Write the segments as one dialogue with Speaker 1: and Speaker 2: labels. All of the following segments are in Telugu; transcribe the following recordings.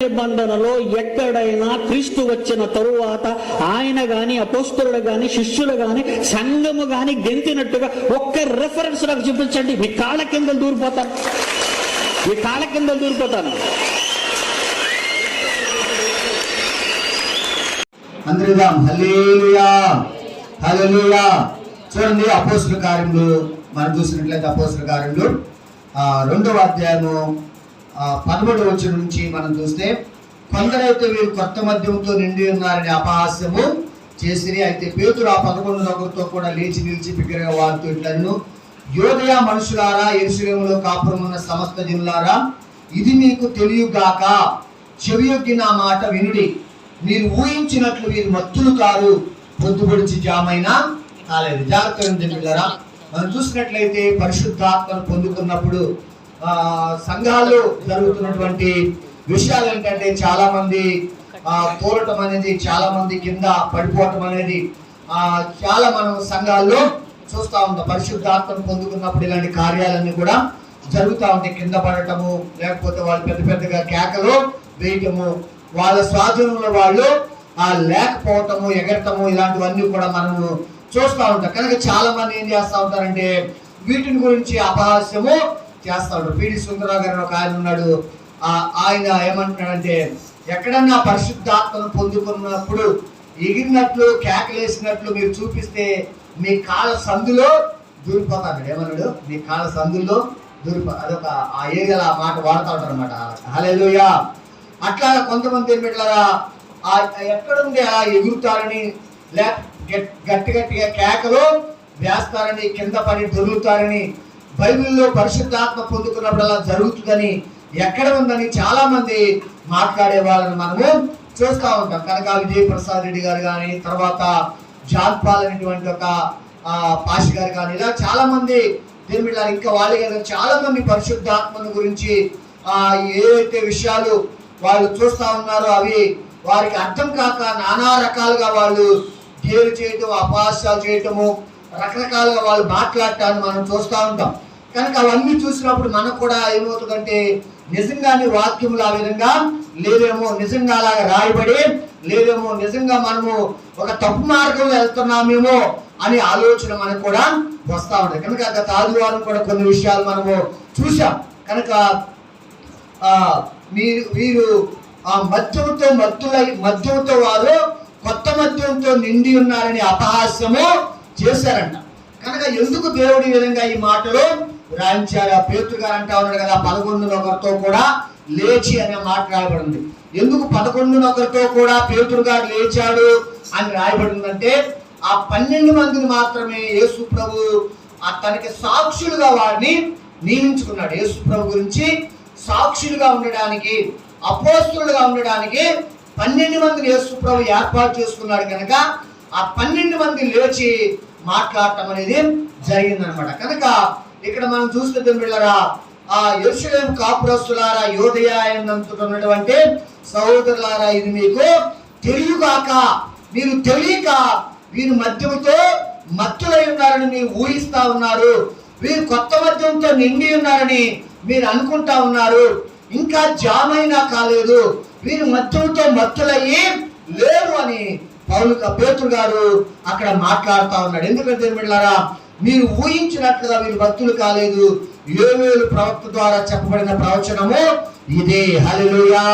Speaker 1: నిబంధనలో ఎక్కడైనా క్రీస్తు వచ్చిన తరువాత ఆయన గాని అపోస్తలుడు గాని శిష్యులు గాని సంఘము గాని గెంతినట్టుగా ఒక్క రెఫరెన్స్ నాకు చూపించండి. మీ కాళ్ళ కింద దూరిపోతాను, మీ కాళ్ళ కింద దూరిపోతాను.
Speaker 2: అందరిదాం హల్లెలూయా హల్లెలూయా. చూడండి అపోస్తలుల కార్యములు మనం చూసినట్లయితే అపోస్తలుల కార్యములు 2వ అధ్యాయము 13వ వచనం నుంచి మనం చూస్తే, కొందరైతే వీరు కొత్త మద్యంతో నిండి ఉన్నారని అపహాస్యము చేసిరి. అయితే పేతురు ఆ 11 నలుగురితో కూడా లేచి నిలిచి బిగ్గరగా వారితో ఇట్లను, యోదయ మనుషులారా, యెరూషలేములో కాపురం ఉన్న సమస్త జనులారా, ఇది మీకు తెలియగాక, చెవియొగ్గి నా మాట వినుడి. మీరు ఊహించినట్లు వీరు మత్తులు కారు, పొద్దుపొడిచి జామైనా కాలేదు. జాగ్రత్తగా మనం చూసినట్లయితే పరిశుద్ధాత్మను పొందుకున్నప్పుడు సంఘాల్లో జరుగుతున్నటువంటి విషయాలు ఏంటంటే, చాలా మంది తోలటం అనేది, చాలా మంది కింద పడిపోవటం అనేది చాలా మనం సంఘాల్లో చూస్తూ ఉంటాం. పరిశుద్ధాత్మను పొందుకున్నప్పుడు ఇలాంటి కార్యాలన్నీ కూడా జరుగుతూ ఉంటాయి. కింద పడటము, లేకపోతే వాళ్ళు పెద్ద పెద్దగా కేకలు వేయటము, వాళ్ళ స్వాధీనంలో వాళ్ళు లేకపోవటము, ఎగరటము, ఇలాంటివన్నీ కూడా మనము చూస్తూ ఉంటాం. కనుక చాలా మంది ఏం చేస్తూ ఉంటారంటే వీటిని గురించి అపహాస్యము చేస్తూ ఉంటారు. పిడి సుందరరావు గారు ఒక ఆయన ఉన్నాడు. ఆయన ఏమంటున్నాడంటే, ఎక్కడన్నా పరిశుద్ధాత్మను పొందుకున్నప్పుడు ఎగిరినట్లు కేకలేసినట్లు మీరు చూపిస్తే మీ కాళ్ళ సందులో దూరిపోతాడు. ఏమన్నాడు? మీ కాళ్ళ సందుల్లో అదొక ఆ ఏరియాలో ఆ మాట వాడుతూ ఉంటారు అనమాట. హల్లెలూయా. అట్లా కొంతమంది ఏం పెట్టారా, ఎక్కడుంది అలా ఎగురుతారని, గట్టి గట్టిగా కేకలు వేస్తారని, కింద పడి దొరుకుతారని, బైబిల్లో పరిశుద్ధాత్మ పొందుకున్నప్పుడు అలా జరుగుతుందని, ఎక్కడ ఉందని చాలా మంది మాట్లాడే వాళ్ళని మనము చూస్తూ ఉంటాం. కనుక విజయప్రసాద్ రెడ్డి గారు కానీ, తర్వాత జాన్ పాల్ అనేటువంటి ఒక పాషి గారు కానీ, ఇలా చాలా మంది దేవుళ్ళ ఇంకా వాళ్ళే కదా చాలా మంది పరిశుద్ధాత్మను గురించి ఏవైతే విషయాలు వాళ్ళు చూస్తూ ఉన్నారో అవి వారికి అర్థం కాక నానా రకాలుగా వాళ్ళు గేలు చేయటం, అపహాస్యాలు చేయటము, రకరకాలుగా వాళ్ళు మాట్లాడటాన్ని మనం చూస్తూ ఉంటాం. కనుక అవన్నీ చూసినప్పుడు మనకు కూడా ఏమవుతుందంటే, నిజంగానే వాక్యములు ఆ విధంగా లేదేమో, నిజంగా అలాగా రాయబడి లేదేమో, నిజంగా మనము ఒక తప్పు మార్గంలో వెళ్తున్నామేమో అనే ఆలోచన మనకు కూడా వస్తూ ఉంటుంది. కనుక గత ఆదివారం కూడా కొన్ని విషయాలు మనము చూసాం. కనుక వీరు ఆ మద్యంతో వారు కొత్త మద్యంతో నిండి ఉన్నారని అపహాస్యము చేశారంట. కనుక ఎందుకు దేవుడి విధంగా ఈ మాటలు రాయించారు? పేతురు గారు అంటా ఉన్నాడు కదా, 11 ఒకరితో కూడా లేచి అనే మాట రాయబడింది. ఎందుకు 11 ఒకరితో కూడా పేతురు గారు లేచాడు అని రాయబడిందంటే, ఆ 12 మందిని మాత్రమే యేసు ప్రభు తనకి సాక్షులుగా వారిని నియమించుకున్నాడు. యేసు ప్రభు గురించి సాక్షులుగా ఉండడానికి, అపోస్తలులుగా ఉండడానికి 12 మందిని యేసు ప్రభు ఏర్పాటు చేసుకున్నాడు. కనుక ఆ 12 మంది లేచి మాట్లాడటం అనేది జరిగిందనమాట. కనుక ఇక్కడ మనం చూస్తే బిడ్డలారా, ఆ యెరూషలేము కాపురస్తులారా, యోదయ ఉన్నటువంటి సహోదరులారా, ఇది మీకు తెలియగాక, మీరు తెలియక వీరు మద్యముతో మత్తులై ఉన్నారని మీరు ఊహిస్తా ఉన్నారు, వీరు కొత్త మద్యంతో నిండి ఉన్నారని మీరు అనుకుంటా ఉన్నారు, ఇంకా జామైనా కాలేదు, వీరు మద్యంతో మత్తులయ్యి లేరు అని పేతురు గారు అక్కడ మాట్లాడుతూ ఉన్నాడు. ఎందుకంటే బిడ్డలారా, మీరు ఊహించినట్లుగా వీరు భక్తులు కాలేదు. యోవేలు ప్రవక్త ద్వారా చెప్పబడిన ప్రవచనము ఇదే. హల్లెలూయా.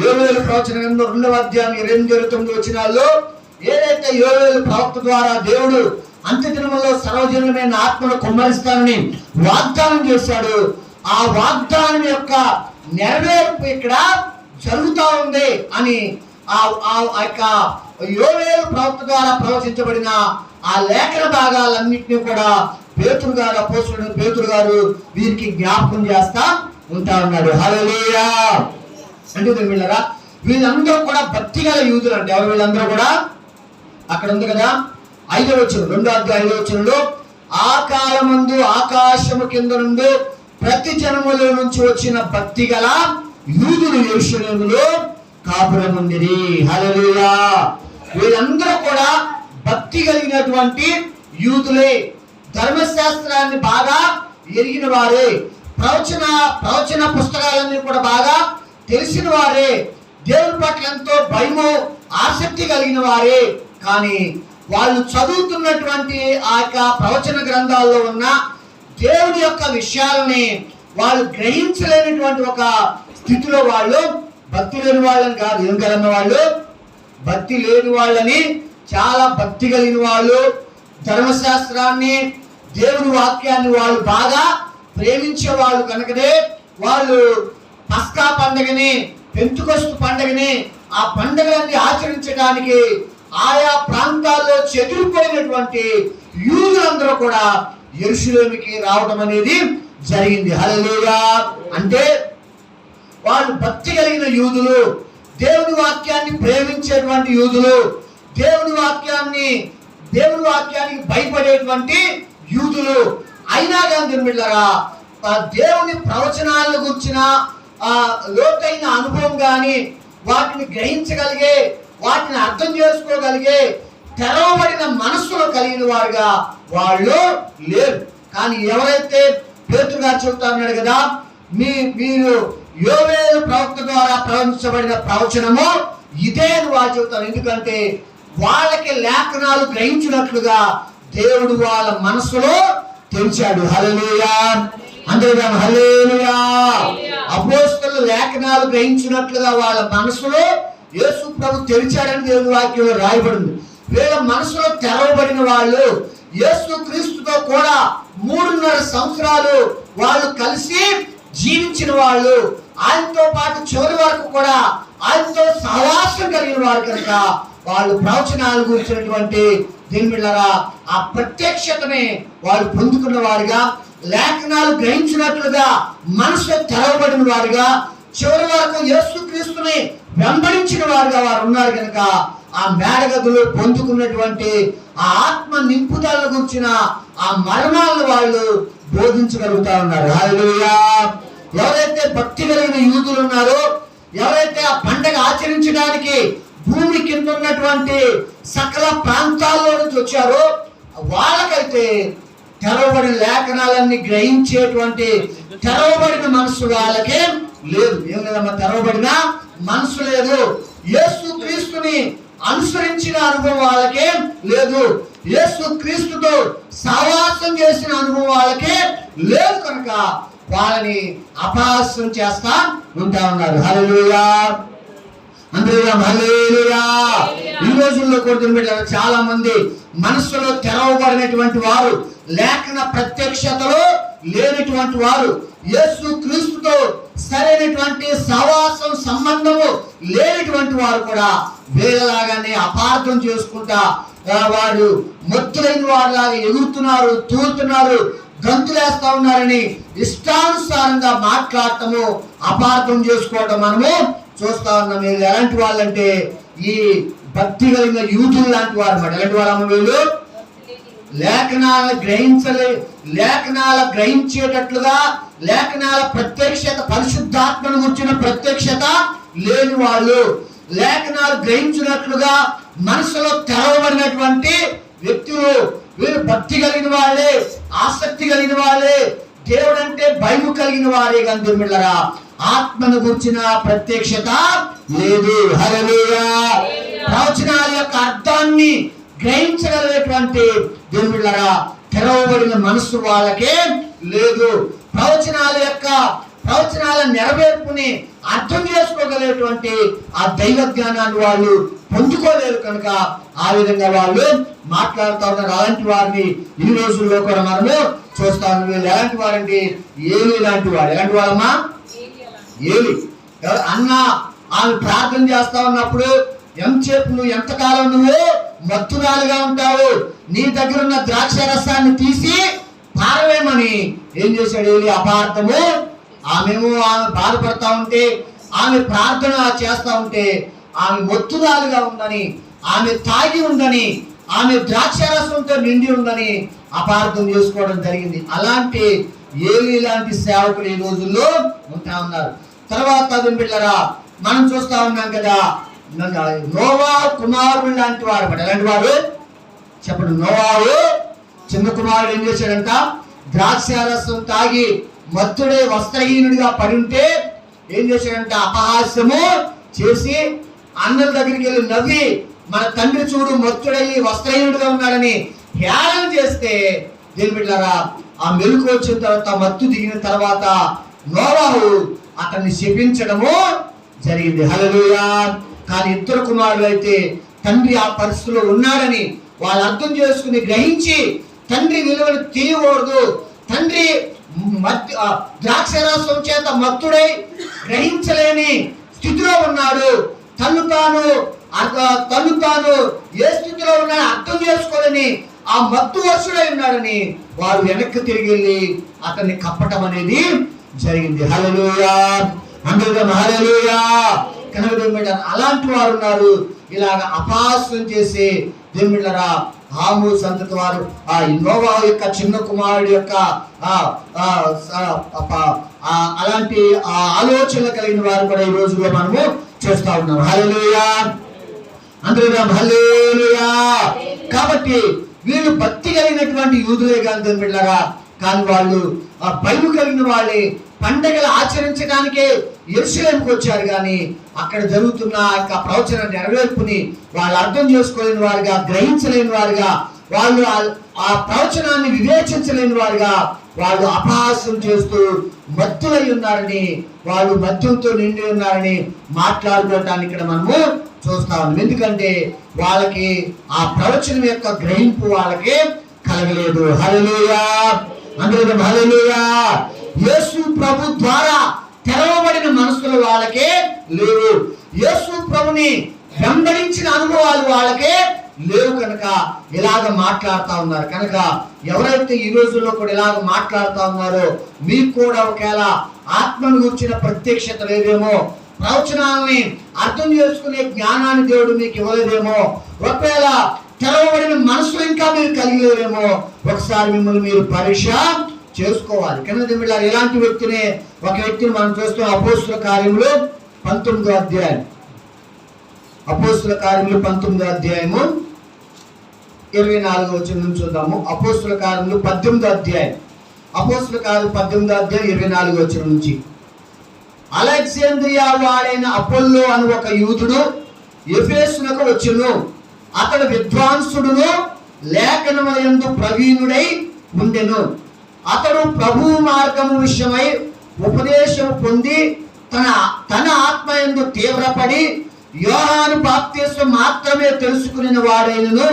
Speaker 2: యోవేలు ప్రవచనం 2వ అధ్యాయం 28-29 వచనాల్లో ఏదైతే యోవేలు ప్రవక్త ద్వారా దేవుడు అంత్యదినములో సర్వజనులమైన ఆత్మను కుమ్మరిస్తానని వాగ్దానం చేశాడు, ఆ వాగ్దానం యొక్క నెరవేర్పు ఇక్కడ జరుగుతూ ఉంది అని ఆ యొక్క యోవేలు ప్రవక్త ద్వారా ప్రవచించబడిన ఆ లేఖన భాగాలన్నింటినీ కూడా పేతురు గారు, అపోస్తలుడైన పేతురు గారు వీరికి జ్ఞాపకం చేస్తా ఉంటా ఉన్నాడు. హల్లెలూయా. అంటే వీళ్ళరా, వీళ్ళందరూ కూడా భక్తి గల యూదులు అంటే ఎవరు? వీళ్ళందరూ కూడా అక్కడ ఉంది కదా 5వ వచనం, 2వ అధ్యాయం 5వ వచనంలో, ఆ కాలమందు ఆకాశము కింద నుండి ప్రతి జనములో నుంచి వచ్చిన భక్తి గల యూదులు యెరూషలేములో కాపురముందిరి. హల్లెలూయా. వీళ్ళందరూ కూడా భక్తి కలిగినటువంటి యూదులే, ధర్మశాస్త్రాన్ని బాగా ఎరిగిన వారే, ప్రవచన పుస్తకాలన్నీ కూడా బాగా తెలిసిన వారే, దేవుని పట్ల ఎంతో భయము ఆసక్తి కలిగిన వారే. కానీ వాళ్ళు చదువుతున్నటువంటి ఆ యొక్క ప్రవచన గ్రంథాల్లో ఉన్న దేవుని యొక్క విషయాలని వాళ్ళు గ్రహించలేనటువంటి ఒక స్థితిలో వాళ్ళు భక్తి లేని వాళ్ళని కాదు. ఏం కలన్న వాళ్ళు భక్తి లేని వాళ్ళని, చాలా భక్తి కలిగిన వాళ్ళు, ధర్మశాస్త్రాన్ని, దేవుని వాక్యాన్ని వాళ్ళు బాగా ప్రేమించే వాళ్ళు కనుకనే వాళ్ళు పస్కా పండుగని, పెంతుకొస్తు పండుగని, ఆ పండుగలన్నీ ఆచరించడానికి ఆయా ప్రాంతాల్లో చెదిరిపోయినటువంటి యూదులందరూ కూడా యెరూషలేముకి రావడం అనేది జరిగింది. హల్లెలూయా. అంటే వాళ్ళు భక్తి కలిగిన యూదులు, దేవుని వాక్యాన్ని ప్రేమించేటువంటి యూదులు, దేవుని వాక్యానికి భయపడేటువంటి యూదులు. అయినా కానీ బిడ్డలారా, దేవుని ప్రవచనాలను గురించిన లోతైన అనుభవం కానీ, వాటిని గ్రహించగలిగే, వాటిని అర్థం చేసుకోగలిగే తెరవబడిన మనస్సులో కలిగిన వారుగా వాళ్ళు లేరు. కానీ ఎవరైతే పేతురు గారు చెబుతా ఉన్నాడు కదా, మీరు యోవేలు ప్రవక్త ద్వారా ప్రవచించబడిన ప్రవచనము ఇదే అని వాళ్ళు చెబుతారు. ఎందుకంటే వాళ్ళకి లేఖనాలు గ్రహించినట్లుగా దేవుడు వాళ్ళ మనసులో తెరిచాడు. హల్లెలూయా. అందరూ హల్లెలూయా. అపోస్తలులు లేఖనాలు గ్రహించినట్లుగా వాళ్ళ మనసులో యేసు ప్రభు తెరిచాడని దేవుని వాక్యంలో రాయబడింది. వీళ్ళ మనసులో తెరవబడిన వాళ్ళు యేసు క్రీస్తుతో కూడా 3.5 సంవత్సరాలు వాళ్ళు కలిసి జీవించిన వాళ్ళు, ఆయనతో పాటు చివరి వరకు కూడా ఆయనతో సహవాసం కలిగిన వారు కనుక వాళ్ళు ప్రవచనాలు గురించినటువంటి దీని బిడ్డలారా ఆ ప్రత్యక్షతని వాళ్ళు పొందుకున్న వారుగా, లేఖనాలు గ్రహించినట్లుగా మనసు తెరవబడిన వారుగా, చివరి వరకు యేసు క్రీస్తుని వెంబడించిన వారుగా వారు ఉన్నారు కనుక ఆ మేడగదులు పొందుకున్నటువంటి ఆ ఆత్మ నింపుదల గురించిన ఆ మర్మాలను వాళ్ళు బోధించగలుగుతా ఉన్నారు. హల్లెలూయా. ఎవరైతే భక్తి కలిగిన యూదులు ఉన్నారో, ఎవరైతే ఆ పండగ ఆచరించడానికి భూమి కింద ఉన్నటువంటి సకల ప్రాంతాల్లో నుంచి వచ్చారో వాళ్ళకైతే తెరవబడిన లేఖనాలన్నీ గ్రహించేటువంటి తెరవబడిన మనసు వాళ్ళకే లేదు. ఏం లేదమ్మా, తెరవబడిన మనసు లేదు. యేసు క్రీస్తుని అనుసరించిన అనుభవం వాళ్ళకే లేదు. యేసు క్రీస్తుతో సహవాసం చేసిన అనుభవం వాళ్ళకే లేదు. కనుక వాళ్ళని అపహాస్యం చేస్తా ఉంటా ఉన్నారు. హల్లెలూయా. అందరూ హల్లెలూయా. ఈ రోజుల్లో కూడా చాలా మంది మనసులో తెరవబడినటువంటి వారు, లేఖన ప్రత్యక్షతలో లేనటువంటి వారు, యేసు క్రీస్తుతో సరైనటువంటి సహవాసం సంబంధము లేనటువంటి వారు కూడా వీళ్ళలాగానే అపార్థం చేసుకుంటా వాడు మొత్తులైన వారిలాగా ఎగురుతున్నారు, తూలుతున్నారు, గంతులేస్తా ఉన్నారని ఇష్టానుసారంగా మాట్లాడటము, అపార్థం చేసుకోవటం మనము చూస్తా ఉన్నాం. వీళ్ళు ఎలాంటి వాళ్ళంటే ఈ భక్తి కలిగిన యూదులు లాంటి వారు మాట. ఎలాంటి వాళ్ళమ్మ వీళ్ళు? లేఖనాల గ్రహించేటట్లుగా, లేఖనాల ప్రత్యక్షత, పరిశుద్ధాత్మను గురించిన ప్రత్యక్షత లేని వాళ్ళు, లేఖనాలు గ్రహించినట్లుగా మనసులో తెరవబడినటువంటి వ్యక్తులు. వీరు భక్తి కలిగిన వాళ్ళే, ఆసక్తి కలిగిన వాళ్ళే, దేవుడు అంటే భయం కలిగిన వారే. కానీ దేవుళ్ళరా ఆత్మను గురించిన ప్రత్యక్షత లేదు. హల్లెలూయా. ప్రవచనాల యొక్క అర్థాన్ని గ్రహించగలిగేటువంటి దేవుళ్ళరా తెరవబడిన మనసు వాళ్ళకే లేదు. ప్రవచనాల నెరవేర్పుని అర్థం చేసుకోగలిగేటువంటి ఆ దైవ జ్ఞానాన్ని వాళ్ళు పొందుకోలేరు కనుక ఆ విధంగా వాళ్ళు మాట్లాడుతూ ఉన్నారు. అలాంటి వారిని ఈ రోజుల్లో కూడా మనము చూస్తా ఉన్నాం. వీళ్ళు ఎలాంటి వారండి? ఏలి లాంటి వాడు. ఎలాంటి వాడమ్మా? ఏలి. అన్న ఆమె ప్రార్థన చేస్తా ఉన్నప్పుడు ఎంతసేపు నువ్వు, ఎంతకాలం నువ్వు మత్తురాలుగా ఉంటావు, నీ దగ్గర ఉన్న ద్రాక్ష రసాన్ని తీసి పారవేమని ఏం చేశాడు ఏలి? అపార్థము. ఆమె బాధపడతా ఉంటే, ఆమె ప్రార్థన చేస్తా ఉంటే ఆమె మొత్తురాలుగా ఉందని, ఆమె తాగి ఉందని, ఆమె ద్రాక్షారసంతో నిండి ఉందని అపార్థం చేసుకోవడం జరిగింది. అలాంటి ఏలి లాంటి సేవకులు ఈ రోజుల్లో ఉంటా ఉన్నారు. తర్వాత బిడ్డలారా మనం చూస్తా ఉన్నాం కదా, నోవా కుమారుడు లాంటి వాడు. ఎలాంటి వాడు చెప్పండి? నోవాడు చిన్న కుమారుడు ఏం చేశాడంట? ద్రాక్షారసం తాగి మత్తుడే వస్త్రహీనుడిగా పడి ఉంటే ఏం చేశాడంటే అపహాస్యము చేసి అన్నల దగ్గరికి వెళ్ళి నవ్వి, మన తండ్రి చూడు మత్తుడయ్యి వస్త్రహీనుడుగా ఉన్నాడని హేళన చేస్తే, దేవుని బిడ్డలారా, ఆ మెలకు వచ్చిన తర్వాత, మత్తు దిగిన తర్వాత నోవాహు అతన్ని శపించడము జరిగింది. హల్లెలూయా. కానీ ఇద్దరు కుమారులు అయితే తండ్రి ఆ పరిస్థితిలో ఉన్నాడని వాళ్ళు అర్థం చేసుకుని గ్రహించి, తండ్రి విలువను తీయకూడదు, తండ్రి ద్రాక్షరసం చేత మత్తుడై గ్రహించలేని స్థితిలో ఉన్నాడు, తను తాను ఏ స్థితిలో ఉన్నాడో అర్థం చేసుకోలేని ఆ మత్తు వశుడై ఉన్నాడని వారు వెనక్కి తిరిగి వెళ్ళి అతన్ని కప్పటం అనేది జరిగింది. హల్లెలూయా. అందరం హల్లెలూయా. కనుక అలాంటి వారు ఉన్నారు. ఇలాగ అపహాస్యం చేసి దేవుని బిడ్డలారా, హాము సంతతి వారు ఆ నోవాహు యొక్క చిన్న కుమారుడు యొక్క అలాంటి ఆలోచనలు కలిగిన వారు కూడా ఈ రోజులో మనము చేస్తా ఉన్నాం. హల్లెలూయా. అందరం హల్లెలూయా. కాబట్టి వీళ్ళు భక్తి కలిగినటువంటి యూదులే కాదు దేవుని బిడ్డలారా, కానీ వాళ్ళు భయం కలిగిన వాళ్ళే. పండగలు ఆచరించడానికే యెరూషలేముకు వచ్చారు, కానీ అక్కడ జరుగుతున్న ప్రవచన నెరవేర్పుని వాళ్ళు అర్థం చేసుకోలేని వారుగా, గ్రహించలేని వారుగా, వాళ్ళు ఆ ప్రవచనాన్ని వివేచించలేని వారుగా వాళ్ళు అపహాస్యం చేస్తూ మత్తులై ఉన్నారని, వాళ్ళు మద్యంతో నిండి ఉన్నారని మాట్లాడుకోవటాన్ని ఇక్కడ మనము చూస్తా ఉన్నాం. ఎందుకంటే వాళ్ళకి ఆ ప్రవచనం యొక్క గ్రహింపు వాళ్ళకి కలగలేదు. హల్లెలూయా. అందరం హల్లెలూయా. యేసు ప్రభు ద్వారా తెరవబడిన మనసులు వాళ్ళకే లేవు. యేసు ప్రభుని వెంబడించిన అనుభవాలు వాళ్ళకే లేవు. కనుక ఇలాగ మాట్లాడుతూ ఉన్నారు. కనుక ఎవరైతే ఈ రోజుల్లో కూడా ఇలాగ మాట్లాడుతూ ఉన్నారో, మీకు కూడా ఒకవేళ ఆత్మను గురించిన ప్రత్యక్షత లేదేమో, ప్రవచనాలని అర్థం చేసుకునే జ్ఞానాన్ని దేవుడు మీకు ఇవ్వలేదేమో, ఒకవేళ తెరవబడిన మనసులు ఇంకా మీరు కలిగలేరేమో, ఒకసారి మిమ్మల్ని మీరు పరీక్ష చేసుకోవాలి. కనుక ఇలాంటి ఒక వ్యక్తిని మనం చూస్తాం. అపోస్తుల కార్యములు 19వ అధ్యాయం, అపోస్తుల కార్యములు 19వ అధ్యాయము 24వ వచనం నుంచి చూద్దాము. అపోస్తుల కార్యములు 18వ అధ్యాయం, అపోస్తుల కార్యములు 18వ అధ్యాయం 24వ వచనం నుంచి. అలెగ్జాంద్రియా వాడైన అపోల్లో అని ఒక యూదుడు ఎఫెసునకు వచ్చును. అతడు విద్వాంసుడును లేఖనములందు ప్రవీణుడై ఉండెను. అతడు ప్రభు మార్గము విషయమై ఉపదేశం పొంది తన ఆత్మయందు తీవ్రపడి యోహాను బాప్తిస్మం మాత్రమే తెలుసుకుని వాడైనను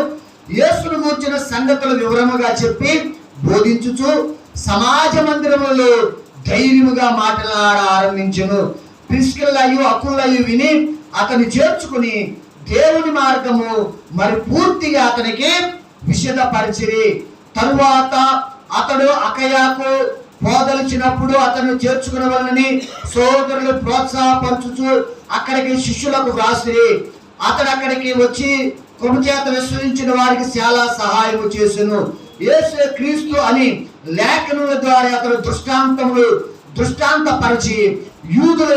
Speaker 2: యేసును గూర్చిన సంగతులు వివరముగా చెప్పి బోధించుచు సమాజ మందిరములో ధైర్యముగా మాట్లాడ ఆరంభించును. ప్రిస్కిల్లయు అకులయు విని అతన్ని చేర్చుకుని దేవుని మార్గము మరి పూర్తిగా అతనికి విషదపరిచిరి. తరువాత అతడు అకయాకు పోదలిచినప్పుడు అతను చేర్చుకునవలనని సోదరులు ప్రోత్సాహపరచుచు అక్కడికి శిష్యులకు వ్రాసిరి. అతడు అక్కడికి వచ్చి కృప చేత విశ్వసించిన వారికి చాలా సహాయము చేసెను. యేసు క్రీస్తు అని లేఖనముల ద్వారా అతడు దృష్టాంతపరిచి యూదుల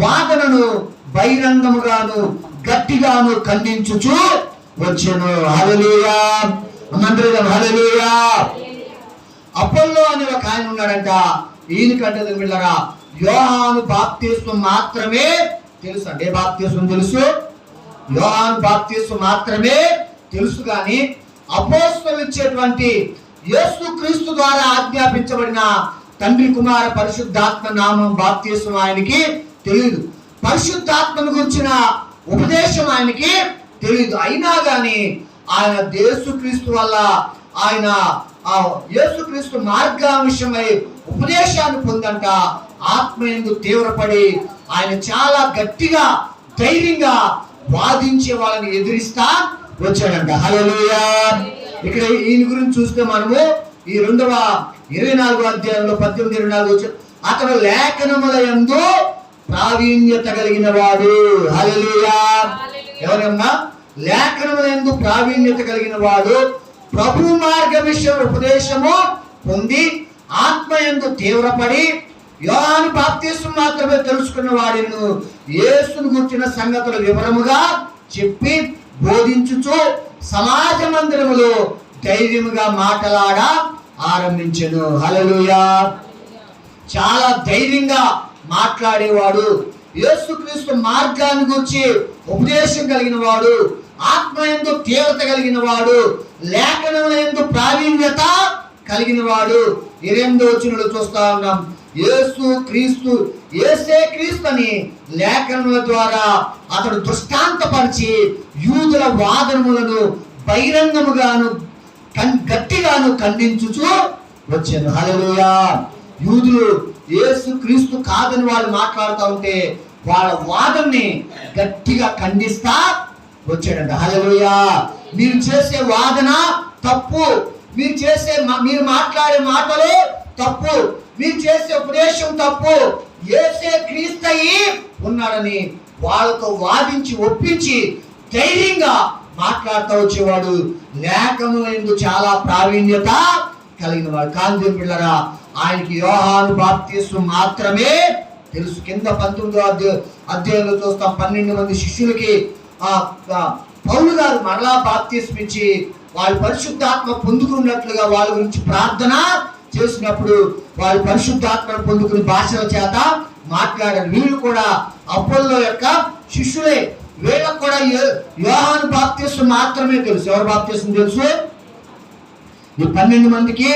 Speaker 2: వాదనను బహిరంగముగాను గట్టిగాను ఖండించుచు వచ్చెను. హల్లెలూయా. అందరం హల్లెలూయా. అపోల్లో అనే ఒక ఆయన ఉన్నాడంట. ఈయనకంటే వీళ్ళరా యోహాను బాప్తిస్మం మాత్రమే తెలుసు. అంటే బాప్తిస్మం తెలుసు, యోహాను బాప్తిస్మం మాత్రమే తెలుసు. కానీ అపోస్తలులు ఇచ్చేటువంటి యేసు క్రీస్తు ద్వారా ఆజ్ఞాపించబడిన తండ్రి కుమార పరిశుద్ధాత్మ నామం బాప్తిస్మం ఆయనకి తెలియదు. పరిశుద్ధాత్మను గురించిన ఉపదేశం ఆయనకి తెలియదు. అయినా కానీ ఆయన యేసుక్రీస్తు వల్ల ఆయన యేసుక్రీస్తు మార్గాంశమై ఉపదేశాన్ని పొందంట. ఆత్మయందు తీవ్రపడి ఆయన చాలా గట్టిగా ధైర్యంగా వాదించే వాళ్ళని ఎదిరిస్తా వచ్చాడంట. హల్లెలూయా. ఇక్కడ ఈయన గురించి చూస్తే మనము ఈ 24వ అధ్యాయంలో 18-24 వచ్చి అతడు లేఖనముల యందు ప్రావీణ్యత కలిగిన వాడు. హల్లెలూయా. ఎవరన్నా లేఖనముల యందు ప్రావీణ్యత కలిగిన వాడు, ప్రభు మార్గ విషయం ఉపదేశము పొంది ఆత్మయందు తీవ్రపడి యోహాను బాప్తిస్మం మాత్రమే తెలుసుకున్న వాడిను యేసును గురించిన సంగతులు వివరముగా చెప్పి బోధించుచు సమాజ మందిరములో ధైర్యముగా మాట్లాడ ఆరంభించెను. హల్లెలూయా. చాలా ధైర్యంగా మాట్లాడేవాడు, యేసుక్రీస్తు మార్గాన్ని గురించి ఉపదేశం కలిగిన వాడు, ఆత్మయందు తీవ్రత కలిగిన వాడు, లేఖనములందు ప్రావీణ్యత కలిగిన వాడు. 28వ వచనంలో చూస్తా ఉన్నాం, యేసే క్రీస్తు అని లేఖనముల ద్వారా అతడు దృష్టాంతపరిచి యూదుల వాదనములను బహిరంగముగాను గట్టిగాను ఖండించుచు వచ్చాను. హల్లెలూయా. యూదులు యేసు క్రీస్తు కాదని వాళ్ళు మాట్లాడుతూ ఉంటే వాళ్ళ వాదనని గట్టిగా ఖండిస్తా వచ్చాడంట. హల్లెలూయా. మీరు చేసే వాదన తప్పు, మీరు మాట్లాడే మాటలు తప్పు, మీరు చేసే ఉపదేశం తప్పు, యేసే క్రీస్తయి ఉన్నాడని వాళ్ళతో వాదించి ఒప్పించి ధైర్యంగా మాట్లాడుతూ వచ్చేవాడు. లేఖనములందు చాలా ప్రావీణ్యత కలిగిన వాడు. కాంతి పిల్లరా, ఆయనకి యోహాను బాప్తిస్ము మాత్రమే తెలుసు. కింద 19వ అధ్యాయంలో చూస్తాం, 12 మంది శిష్యులకి పౌలు గారు మరలా బాప్తిస్ము ఇచ్చి వాళ్ళు పరిశుద్ధాత్మ పొందుకున్నట్లుగా వాళ్ళ గురించి ప్రార్థన చేసినప్పుడు వాళ్ళు పరిశుద్ధాత్మను పొందుకుని భాషల చేత మాట్లాడారు. వీళ్ళు కూడా అపోల్లో యొక్క శిష్యులే. వీళ్ళకు కూడా యోహాను బాప్తిస్ము మాత్రమే తెలుసు. ఎవరు బాప్తిస్ము తెలుసు? ఈ 12 మందికి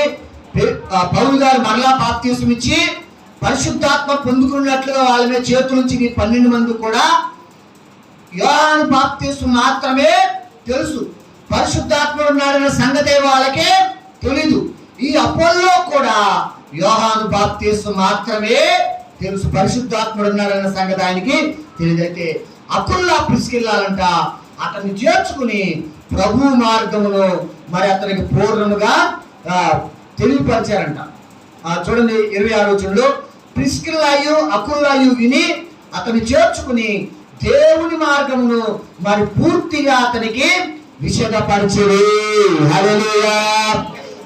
Speaker 2: పౌలు గారు మరలా బాప్తిస్ము ఇచ్చి పరిశుద్ధాత్మ పొందుకున్నట్లుగా వాళ్ళ మీద చేతులుంచి ఈ 12 మంది కూడా యోహాను బాప్తిస్ము మాత్రమే తెలుసు. పరిశుద్ధాత్మ ఉన్నాడన్న సంగతే వాళ్ళకే తెలీదు. ఈ అపోల్లో కూడా యోహాను బాప్తిస్ము మాత్రమే తెలుసు, పరిశుద్ధాత్ముడు ఉన్నాడన్న సంగతి ఆయనకి తెలియదు. అయితే అకుల్లా ప్రిస్కిల్లాలంట అతన్ని చేర్చుకుని ప్రభు మార్గమును మరి అతనికి పూర్ణముగా తెలియపరిచారంట. చూడండి 26వ వచనంలో, ప్రిస్కిల్లాయు అకుల్లాయు విని అతన్ని చేర్చుకుని దేవుని మార్గమును మరి పూర్తిగా అతనికి విషదపరిచిరి. హల్లెలూయా.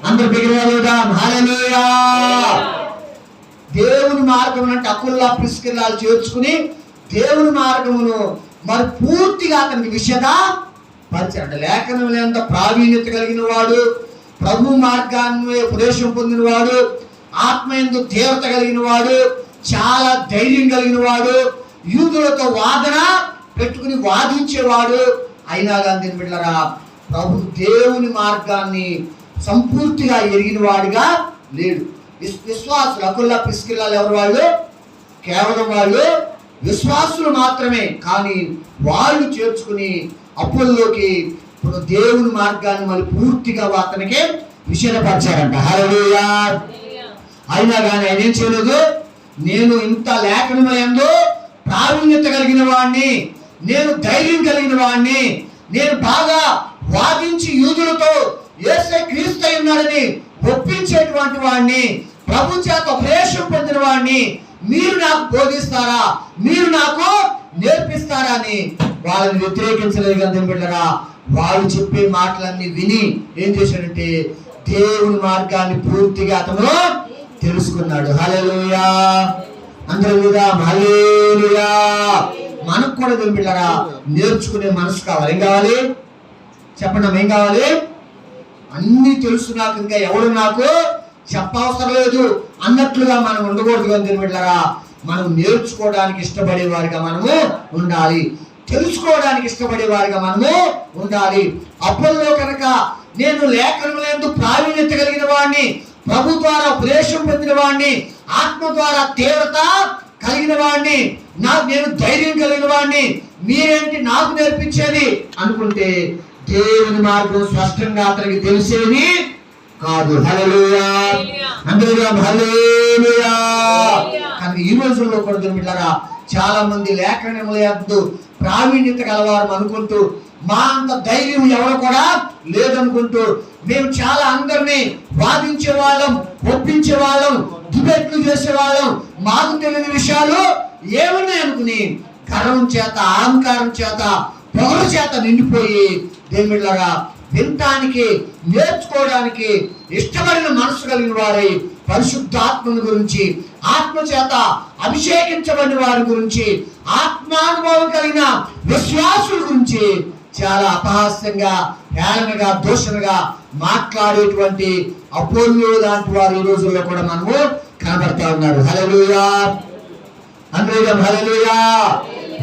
Speaker 2: అందరూ బిగ్గరగా హల్లెలూయా. దేవుని మార్గం అంటే అకుల్లా ప్రిస్కిల్లాలు చేర్చుకుని దేవుని మార్గమును మరి పూర్తిగా అతనికి విషద పరిచారంట. లేఖనంలో ఎంత ప్రావీణ్యత కలిగిన వాడు, ప్రభు మార్గాన్ని ఉపదేశం పొందిన వాడు, ఆత్మయందు తీవ్రత కలిగిన వాడు, చాలా ధైర్యం కలిగిన వాడు, యూదులతో వాదన పెట్టుకుని వాదించేవాడు. అయినా కానీ బిడ్డలారా, ప్రభు దేవుని మార్గాన్ని సంపూర్తిగా ఎరిగిన వాడిగా లేడు. విశ్వాసులు అకుల్లా ప్రిస్కిల్లాలు ఎవరు? వాళ్ళు కేవలం వాళ్ళు విశ్వాసులు మాత్రమే. కానీ వాళ్ళు చేర్చుకుని అపోల్లోకి ఇప్పుడు దేవుని మార్గాన్ని మళ్ళీ పూర్తిగా అతనికి విషదపరిచారంట. హల్లెలూయా. అయినా కానీ ఆయన ఏం చేయలేదు, నేను ఇంత లేఖనమయందు ప్రావీణ్యత కలిగిన వాడిని, నేను ధైర్యం కలిగిన వాడిని, నేను బాగా వాదించి యూదులతో యేసే క్రీస్తు ఉన్నాడని ఒప్పించేటువంటి వాడిని, ప్రభు చేత ఉపదేశం పొందిన వాడిని, మీరు నాకు బోధిస్తారా, మీరు నాకు నేర్పిస్తారా అని వాళ్ళని వ్యతిరేకించలేదు. కదా బిడ్డరా, వాళ్ళు చెప్పే మాటలన్నీ విని ఏం చేశాడంటే దేవుని మార్గాన్ని పూర్తిగా అతను తెలుసుకున్నాడు. హల్లెలూయా. అందరూ కూడా హల్లెలూయా. మనకు కూడా బిడ్డరా నేర్చుకునే మనసు కావాలి. ఏం కావాలి చెప్పండి? ఏం కావాలి? అన్ని తెలుసు నాకు, ఇంకా ఎవరు నాకు చెప్పవసరం లేదు అన్నట్లుగా మనం ఉండకూడదు. కదా బిడ్డరా, మనం నేర్చుకోవడానికి ఇష్టపడే వారిగా మనము ఉండాలి, తెలుసుకోవడానికి ఇష్టపడే వారిగా మనము ఉండాలి. అపోల్లో కనుక నేను లేఖనములందు ప్రావీణ్యత కలిగిన వాడిని, ప్రభు ద్వారా ఉపదేశం పొందిన వాడిని, ఆత్మ ద్వారా తీవ్రత కలిగిన వాడిని, నేను ధైర్యం కలిగిన వాడిని, మీరేంటి నాకు నేర్పించేది అనుకుంటే దేవుని మార్గం స్పష్టంగా అతనికి తెలిసేది కాదు. హల్లెలూయా. అందరూ హల్లెలూయా. కానీ ఈ రోజుల్లో కూడా బిడ్డలారా, చాలా మంది లేఖనములందు ప్రావీణ్యత గలవారు అనుకుంటూ, మా అంత ధైర్యం ఎవరు కూడా లేదనుకుంటూ, మేము చాలా అందరినీ వాదించే వాళ్ళం, ఒప్పించే వాళ్ళం, డిబేట్లు చేసేవాళ్ళం, మాకు తెలియని విషయాలు ఏమన్నా అనుకుని గర్వం చేత, అహంకారం చేత, పొగరు చేత నిండిపోయి దేవుళ్ళగా వినటానికి, నేర్చుకోవడానికి ఇష్టపడిన మనసు కలిగిన వారై పరిశుద్ధాత్మను గురించి, ఆత్మ చేత అభిషేకించబడిన వారి గురించి, ఆత్మానుభవం కలిగిన విశ్వాసుల గురించి చాలా అపహాస్యంగా, హేళనగా, దూషణగా మాట్లాడేటువంటి అపోల్లో లాంటి వారు ఈ రోజుల్లో కూడా మనము కనబడతా ఉన్నారు. హల్లెలూయా. అందరూ హల్లెలూయా.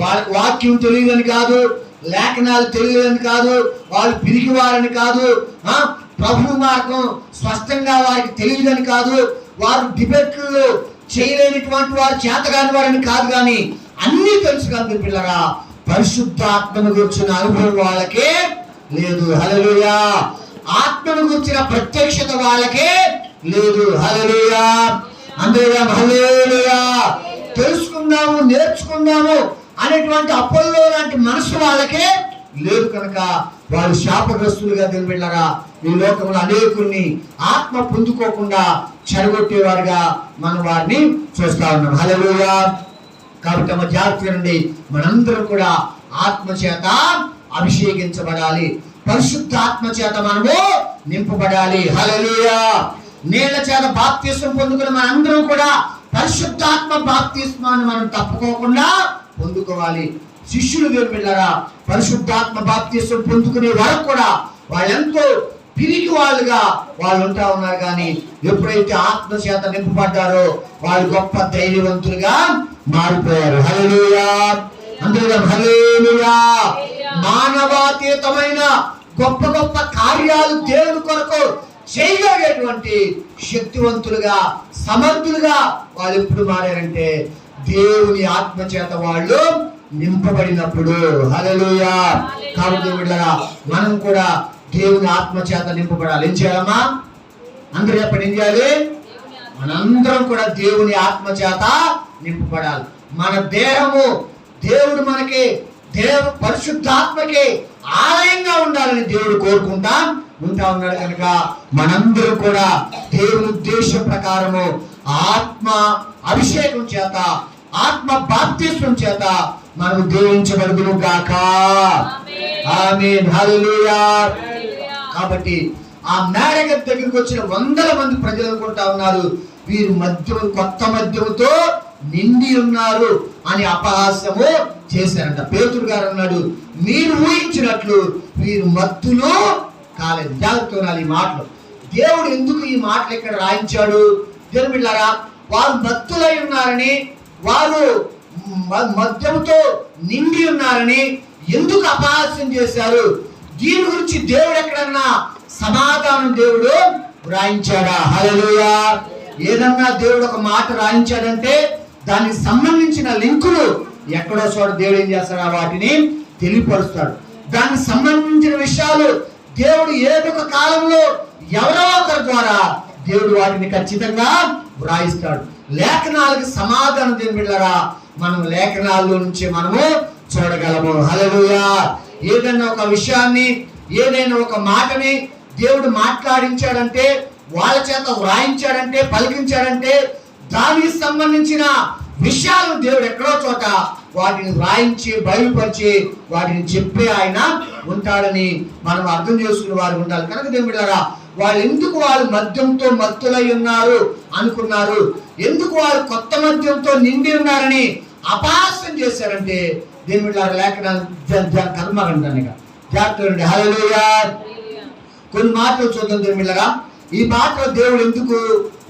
Speaker 2: వాళ్ళకి వాక్యం తెలియదని కాదు, లేఖనాలు తెలియదని కాదు, వాళ్ళు పిరికివారని కాదు, ప్రభు మార్గం స్పష్టంగా వారికి తెలియదని కాదు, వారు డిబేట్లు చేయలేనటువంటి వారు, చేతగాని వారని కాదు, కానీ అన్నీ తెలుసు కానీ పిల్లరా పరిశుద్ధాత్మను గురించిన అనుభవం వాళ్ళకే లేదు. హల్లెలూయా. ఆత్మను గురించిన ప్రత్యక్షత వాళ్ళకే లేదు. హల్లెలూయా. అందరూ హల్లెలూయా. తెలుసుకుందాము, నేర్చుకుందాము అనేటువంటి అపోల్లో లాంటి మనసు వాళ్ళకే లేదు కనుక వారు శాపగ్రస్తులుగా తెలిపిల్లారా ఈ లోకంలో అనేకుల్ని ఆత్మ పొందుకోకుండా చెడగొట్టేవారుగా మనం వారిని చూస్తా ఉన్నాం. హల్లెలూయా. కాబట్టి మన జాగ్రత్తగా నుండి మనందరం కూడా ఆత్మ చేత అభిషేకించబడాలి, పరిశుద్ధ ఆత్మ చేత మనము నింపబడాలి. హల్లెలూయా. నీళ్ల చేత బాప్తిస్మం పొందుకుని మనందరం కూడా పరిశుద్ధాత్మ బాప్తిస్మాన్ని మనం తప్పుకోకుండా పొందుకోవాలి. శిష్యులు వెళ్ళారా పరిశుద్ధాత్మ బాప్తిస్మం పొందుకునే వరకు కూడా వాళ్ళెంతో పిరికి వాళ్ళుగా వాళ్ళు ఉంటా ఉన్నారు, కానీ ఎప్పుడైతే ఆత్మ చేత నింపబడ్డారో వాళ్ళు గొప్ప ధైర్యవంతులుగా మారిపోయారు. హల్లెలూయా. అందరూ హల్లెలూయా. మానవాతీతమైన గొప్ప గొప్ప కార్యాలు దేవుని కొరకు చేయగలిగేటువంటి శక్తివంతులుగా, సమర్థులుగా వాళ్ళు ఎప్పుడు మారారంటే దేవుని ఆత్మ చేత వాళ్ళు నింపబడినప్పుడు. హల్లెలూయా. కాబట్టి మనం కూడా దేవుని ఆత్మ చేత నింపబడాలి. ఏం చేయాలమ్మా? అందరూ చెప్పండి, ఏం చేయాలి? మనందరం కూడా దేవుని ఆత్మ చేత నింపబడాలి. మన దేహము దేవుడు మనకి పరిశుద్ధాత్మకి ఆలయంగా ఉండాలని దేవుడు కోరుకుంటా ఉన్నాడు కనుక మనందరూ కూడా దేవుని ఉద్దేశం ప్రకారము ఆత్మ అభిషేకం చేత, ఆత్మ బాప్తిస్మం చేత మనము దీవించబడుదును గాక. ఆమేన్. హల్లెలూయా. కాబట్టి ఆ మేడగది దగ్గరికి వచ్చిన వందల మంది ప్రజలు అనుకుంటా ఉన్నారు, వీరు మద్యము, కొత్త మద్యముతో నిండి ఉన్నారు అని అపహాస్యము చేశారంట. పేతురు గారు అన్నాడు, మీరు ఊహించినట్లు వీరు మత్తులు కాలేదు. జాగ్రత్త ఈ మాటలు. దేవుడు ఎందుకు ఈ మాటలు ఇక్కడ రాయించాడు? దేవుని బిడ్డలారా, వారు మత్తులై ఉన్నారని, వారు మద్యముతో నిండి ఉన్నారని ఎందుకు అపహాస్యం చేశారు? దీని గురించి దేవుడు ఎక్కడన్నా సమాధానం దేవుడు రాయించాడా? హల్లెలూయా. ఏదన్నా దేవుడు ఒక మాట రాయించాడంటే దానికి సంబంధించిన లింకులు ఎక్కడో చోట దేవుడు ఏం చేస్తాడు? వాటిని తెలియపరుస్తాడు. దానికి సంబంధించిన విషయాలు దేవుడు ఏదో ఒక కాలంలో ఎవరో ఒకరి ద్వారా దేవుడు వాటిని ఖచ్చితంగా వ్రాయిస్తాడు. లేఖనాలకు సమాధానం దేవుడిలారా మనం లేఖనాల్లో నుంచి మనము చూడగలము. హల్లెలూయా. ఏదైనా ఒక విషయాన్ని, ఏదైనా ఒక మాటని దేవుడు మాట్లాడించాడంటే, వాళ్ళ చేత వ్రాయించాడంటే, పలికించాడంటే దానికి సంబంధించిన విషయాలను దేవుడు ఎక్కడో చోట వాటిని వ్రాయించి బయలుపరిచి వాటిని చెప్పే ఆయన ఉంటాడని మనం అర్థం చేసుకునే వారు ఉండాలి. కనుక దేవుడారా వాళ్ళు ఎందుకు వాళ్ళు మద్యంతో మత్తులై ఉన్నారు అనుకున్నారు, ఎందుకు వాళ్ళు కొత్త మద్యంతో నిండి ఉన్నారని అపహాస్యం చేశారంటే దేవుడారా లేఖన కర్మగండి జాగ్రత్త. హల్లెలూయా. కొన్ని మాటలు చూద్దాం దేవుడారా. ఈ మాటలు దేవుడు ఎందుకు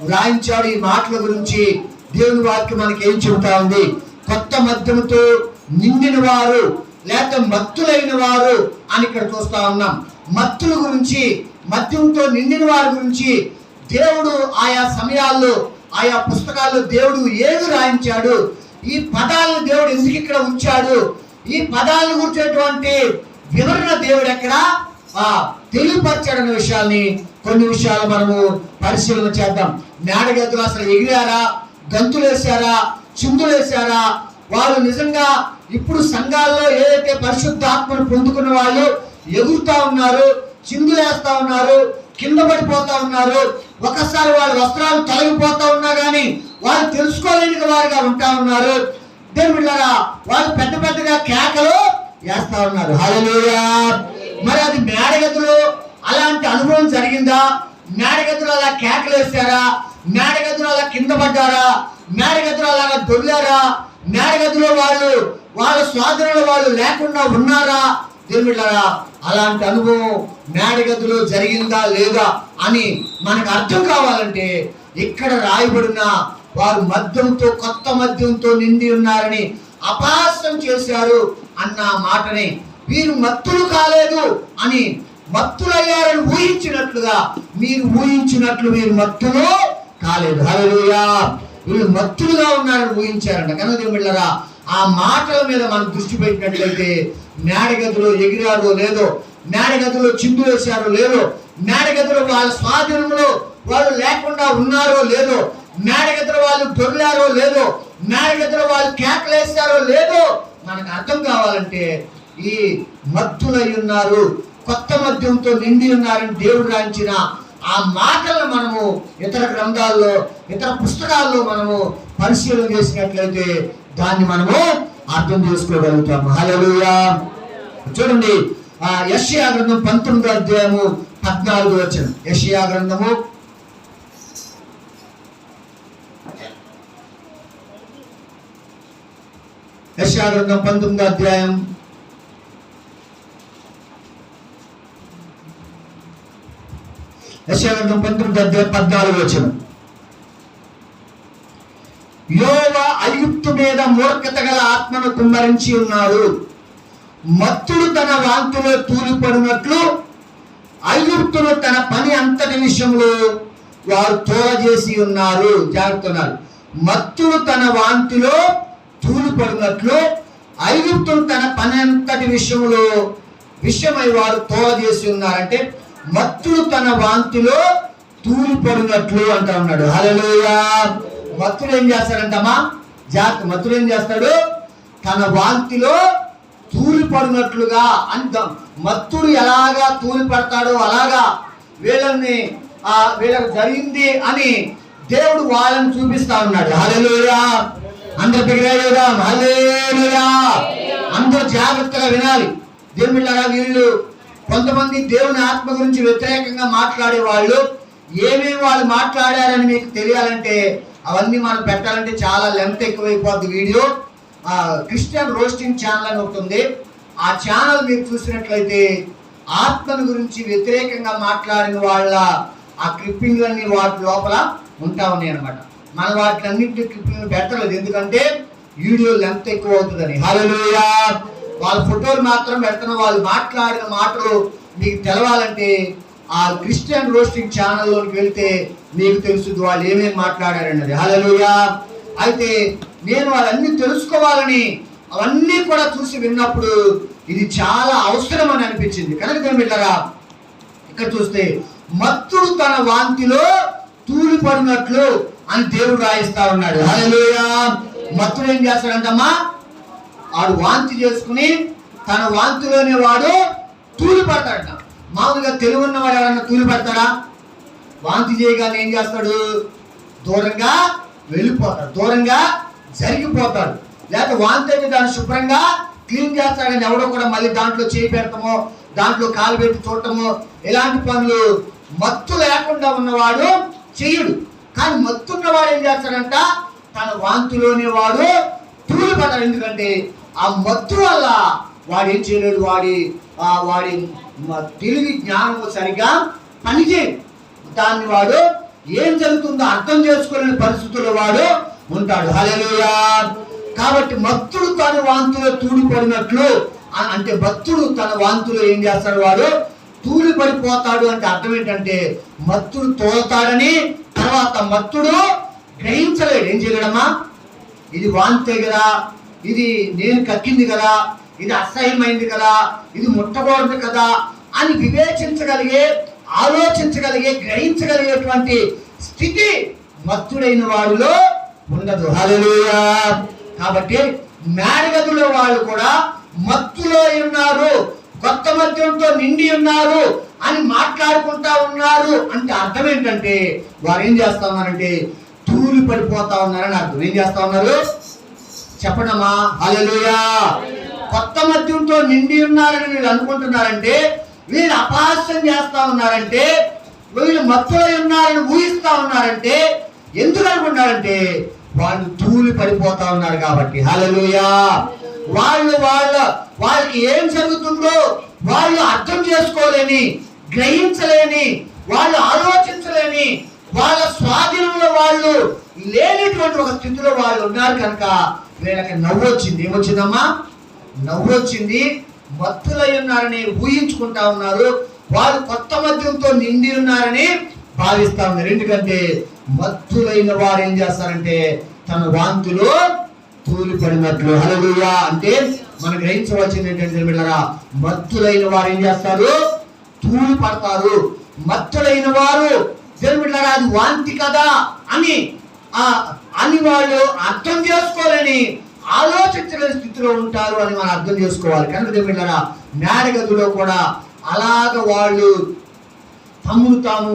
Speaker 2: వ్రాయించాడు? ఈ మాటల గురించి దేవుని వాక్యం మనకి ఏం చెబుతా ఉంది? కొత్త మద్యముతో నిండిన వారు లేక మత్తులైన వారు అని ఇక్కడ చూస్తా ఉన్నాం. మత్తుల గురించి, మద్యంతో నిండిన వారి గురించి దేవుడు ఆయా సమయాల్లో, ఆయా పుస్తకాల్లో దేవుడు ఏది రాయించాడు? ఈ పదాలను దేవుడు ఎందుకు ఇక్కడ ఉంచాడు? ఈ పదాలను గురించేటువంటి వివరణ దేవుడు ఎక్కడ తెలియపరచాడనే విషయాల్ని, కొన్ని విషయాలు మనము పరిశీలన చేద్దాం. మేడగదులు అసలు ఎగిరారా, గంతులేసారా, చిందులేసారా? వాళ్ళు నిజంగా ఇప్పుడు సంఘాల్లో ఏదైతే పరిశుద్ధాత్మను పొందుకున్న వాళ్ళు ఎగురుతా ఉన్నారు, చిందులేస్తా ఉన్నారు, కింద పడిపోతా ఉన్నారు. ఒకసారి వాళ్ళ వస్త్రాలు తొలగిపోతా ఉన్నా కానీ వాళ్ళు తెలుసుకోలేని వారుగా ఉంటా ఉన్నారు. దేవుళ్ళారా వాళ్ళు పెద్ద పెద్దగా కేకలు వేస్తా ఉన్నారు. హల్లెలూయా. మరి అది మేడగదులు అలాంటి అనుభవం జరిగిందా? మేడగదులు అలా కేకలు వేసారా? మేడగదులు అలా కింద పడ్డారా? మేడగదులు అలాగా దొర్లారా? మేడగదిలో వాళ్ళు వాళ్ళ స్వాధీనంలో వాళ్ళు లేకుండా ఉన్నారా? దేవుళ్ళారా అలాంటి అనుభవం మేడగదిలో జరిగిందా లేదా అని మనకు అర్థం కావాలంటే ఇక్కడ రాయబడిన వారు మద్యంతో, కొత్త మద్యంతో నిండి ఉన్నారని అపహాస్యం చేశారు అన్న మాటని, వీరు మత్తులు కాలేదు అని మత్తులయ్యారని ఊహించినట్లుగా మీరు ఊహించినట్లు మీరు మత్తులు కాలేదు. హల్లెలూయా. వీళ్ళు మత్తులుగా ఉన్నారని ఊహించారంట. కనుక దేవుళ్ళారా, ఆ మాటల మీద మనం దృష్టి పెట్టినట్లయితే మేడగదిలో ఎగిరారో లేదో, మేడగదిలో చిందు వేశారో లేదో, మేడగదిలో వాళ్ళ స్వాధీనంలో వాళ్ళు లేకుండా ఉన్నారో లేదో, మేడగదిలో వాళ్ళు దొర్లారో లేదో, మేడగదిలో వాళ్ళు కేకలేశారో లేదో మనకు అర్థం కావాలంటే ఈ మత్తులై ఉన్నారు, కొత్త మద్యంతో నిండి ఉన్నారని దేవుడు రాయించిన ఆ మాటలను మనము ఇతర గ్రంథాల్లో, ఇతర పుస్తకాల్లో మనము పరిశీలన చేసినట్లయితే దాన్ని మనము అర్థం చేసుకోగలుగుతాము. హల్లెలూయా. చూడండి, యెషయా గ్రంథం 19వ అధ్యాయము 14వ వచనం. యెషయా గ్రంథము 19వ అధ్యాయం 19వ అధ్యాయం 14వ వచనం. యెహోవా ఐగుప్తు మీద మూర్ఖత గల ఆత్మను కుమ్మరించి ఉన్నాడు. మత్తుడు తన వాంతిలో తూలిపడినట్లు ఐగుప్తును తన పని అంతటి విషయంలో వారు తోలజేసి ఉన్నారు. జాగ్రత్తన్నారు. మత్తుడు తన వాంతిలో తూలిపడినట్లు ఐగుప్తును తన పని అంతటి విషయమై వారు తోలజేసి ఉన్నారంటే మత్తుడు తన వాంతిలో తూలిపడినట్లు అంటా ఉన్నాడు. హల్లెలూయా. మత్తుడు ఏం చేస్తాడంటమ్మా? జాగ్రత్త. మత్తుడు ఏం చేస్తాడు? తన వాంతిలో తూలిపడినట్లుగా అంటాం. మత్తుడు ఎలాగా తూలిపడతాడో అలాగా వీళ్ళకు జరిగింది అని దేవుడు వాళ్ళని చూపిస్తా ఉన్నాడు. హల్లెలూయా. అందరూ బిగ్గరగా హల్లెలూయా. అందరూ జాగ్రత్తగా వినాలి. దేవుళ్ళగా వీళ్ళు కొంతమంది దేవుని ఆత్మ గురించి వ్యతిరేకంగా మాట్లాడే వాళ్ళు ఏమేమి వాళ్ళు మాట్లాడారని మీకు తెలియాలంటే అవన్నీ మనం పెట్టాలంటే చాలా లెంత్ ఎక్కువైపోద్ది వీడియో. క్రిస్టియన్ రోస్టింగ్ ఛానల్ అని ఒకటి ఉంది. ఆ ఛానల్ మీరు చూసినట్లయితే ఆత్మను గురించి వ్యతిరేకంగా మాట్లాడిన వాళ్ళ ఆ క్లిప్పింగ్లన్నీ వాటి లోపల ఉంటా ఉన్నాయి అనమాట. మన వాటిలన్నింటి క్లిప్పింగ్ పెట్టలేదు, ఎందుకంటే వీడియో లెంత్ ఎక్కువ అవుతుందని. హల్లెలూయా. వాళ్ళ ఫోటోలు మాత్రం పెడుతున్న వాళ్ళు మాట్లాడిన మాటలు మీకు తెలవాలంటే ఆ క్రిస్టియన్ రోస్టింగ్ ఛానల్లోకి వెళ్తే మీకు తెలుస్తుంది వాళ్ళు ఏమేమి మాట్లాడారన్నది. హల్లెలూయా. అయితే నేను వాళ్ళన్నీ తెలుసుకోవాలని అవన్నీ కూడా చూసి విన్నప్పుడు ఇది చాలా అవసరం అని అనిపించింది. కనుక దేవుళ్ళారా, ఇక్కడ చూస్తే మత్తుడు తన వాంతిలో తూలిపడినట్లు అని దేవుడు రాయిస్తా ఉన్నాడు. హల్లెలూయా. మత్తుడు ఏం చేస్తాడంటమ్మా? వాడు వాంతి చేసుకుని తన వాంతిలోనే వాడు తూలిపడతాడట. మామూలుగా తెలివి ఉన్నవాడు ఎవరన్నా తూలిపడతాడా? వాంతి చేయగానే ఏం చేస్తాడు? దూరంగా వెళ్ళిపోతాడు, దూరంగా జరిగిపోతాడు. లేకపోతే వాంతి అయితే దాన్ని శుభ్రంగా క్లీన్ చేస్తాడని ఎవడో కూడా మళ్ళీ దాంట్లో చేయి పెడతామో, దాంట్లో కాలు పెట్టి చూడటమో ఇలాంటి పనులు మత్తు లేకుండా ఉన్నవాడు చెయ్యడు. కానీ మత్తున్నవాడు ఏం చేస్తాడంట? తన వాంతిలోనే వాడు తూలిపడతాడు. ఎందుకంటే ఆ మత్తు వల్ల వాడు ఏం చేయలేడు, వాడి తెలివి జ్ఞానము సరిగా పనిచేయడు. దాన్ని వాడు ఏం జరుగుతుందో అర్థం చేసుకోలేని పరిస్థితుల్లో వాడు ఉంటాడు. హల్లెలూయా. కాబట్టి మత్తుడు తన వాంతిలో తూలిపడినట్లు అంటే భక్తుడు తన వాంతిలో ఏం చేస్తాడు? వాడు తూలిపడిపోతాడు. అంటే అర్థం ఏంటంటే మత్తుడు తోలుతాడని, తర్వాత మత్తుడు గ్రహించలేడు. ఏం చేయలేడమ్మా? ఇది వాంతే కదా, ఇది నేను కక్కింది కదా, ఇది అసహ్యమైంది కదా, ఇది ముట్టకూడదు కదా అని వివేచించగలిగే, ఆలోచించగలిగే, గ్రహించగలిగేటువంటి స్థితి మత్తుడైన వాడిలో ఉండదు. హల్లెలూయా. కాబట్టి మేడగదిలో వాళ్ళు కూడా మత్తులో ఉన్నారు, కొత్త మద్యంతో నిండి ఉన్నారు అని మాట్లాడుకుంటా ఉన్నారు. అంటే అర్థం ఏంటంటే వారు ఏం చేస్తా ఉన్నారంటే తూలి పడిపోతా ఉన్నారని అర్థం. ఏం చేస్తా ఉన్నారు? చెప్పడమా? హల్లెలూయా. కొత్త మద్యంతో నిండి ఉన్నారని వీళ్ళు అనుకుంటున్నారంటే, వీళ్ళు అపహాస్యం చేస్తా ఉన్నారంటే, వీళ్ళు మత్తులై ఉన్నారని ఊహిస్తా ఉన్నారంటే ఎందుకు అనుకుంటారంటే వాళ్ళు తూలి పడిపోతా ఉన్నారు కాబట్టి. హల్లెలూయా. వాళ్ళకి ఏం జరుగుతుందో వాళ్ళు అర్థం చేసుకోలేని, గ్రహించలేని, వాళ్ళు ఆలోచించలేని, వాళ్ళ స్వాధీనంలో వాళ్ళు లేనటువంటి ఒక స్థితిలో వాళ్ళు ఉన్నారు కనుక వీళ్ళకి నవ్వు వచ్చింది. ఏమొచ్చిందమ్మా? నవ్వు వచ్చింది. మత్తులై ఉన్నారని ఊహించుకుంటా ఉన్నారు. వాళ్ళు కొత్త మద్యంతో నిండి ఉన్నారని భావిస్తా ఉన్నారు. ఎందుకంటే మత్తులైన వారు ఏం చేస్తారంటే తన వాంతులో తూలిపడినట్లు. హల్లెలూయా. అంటే మనం గ్రహించవలసింది ఏంటంటే బిడ్డలారా, మత్తులైన వారు ఏం చేస్తారు? తూలి పడతారు. మత్తులైన వారు దేవుని బిడ్డలారా అది వాంతి కదా అని వాళ్ళు అర్థం చేసుకోలేని ఆలోచించలేని స్థితిలో ఉంటారు అని మనం అర్థం చేసుకోవాలి. కనుక దేవుని బిడ్డలారా మేడగదిలో కూడా అలాగ వాళ్ళు తమ్మును తాము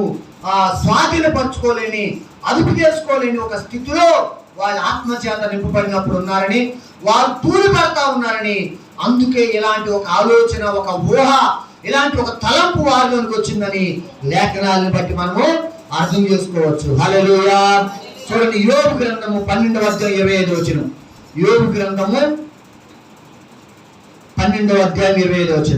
Speaker 2: స్వాధీనపరచుకోలేని, అదుపు చేసుకోలేని ఒక స్థితిలో వాళ్ళ ఆత్మచేత నింపబడినప్పుడు ఉన్నారని, వాళ్ళు తూలి పడతా ఉన్నారని, అందుకే ఇలాంటి ఒక ఆలోచన, ఒక ఊహ, ఇలాంటి ఒక తలంపు వారిలోనికి వచ్చిందని లేఖనాలను బట్టి మనము అర్థం చేసుకోవచ్చు. హల్లెలూయా. చూడండి, యోబు గ్రంథము 12:25. యోబు గ్రంథము 12:25.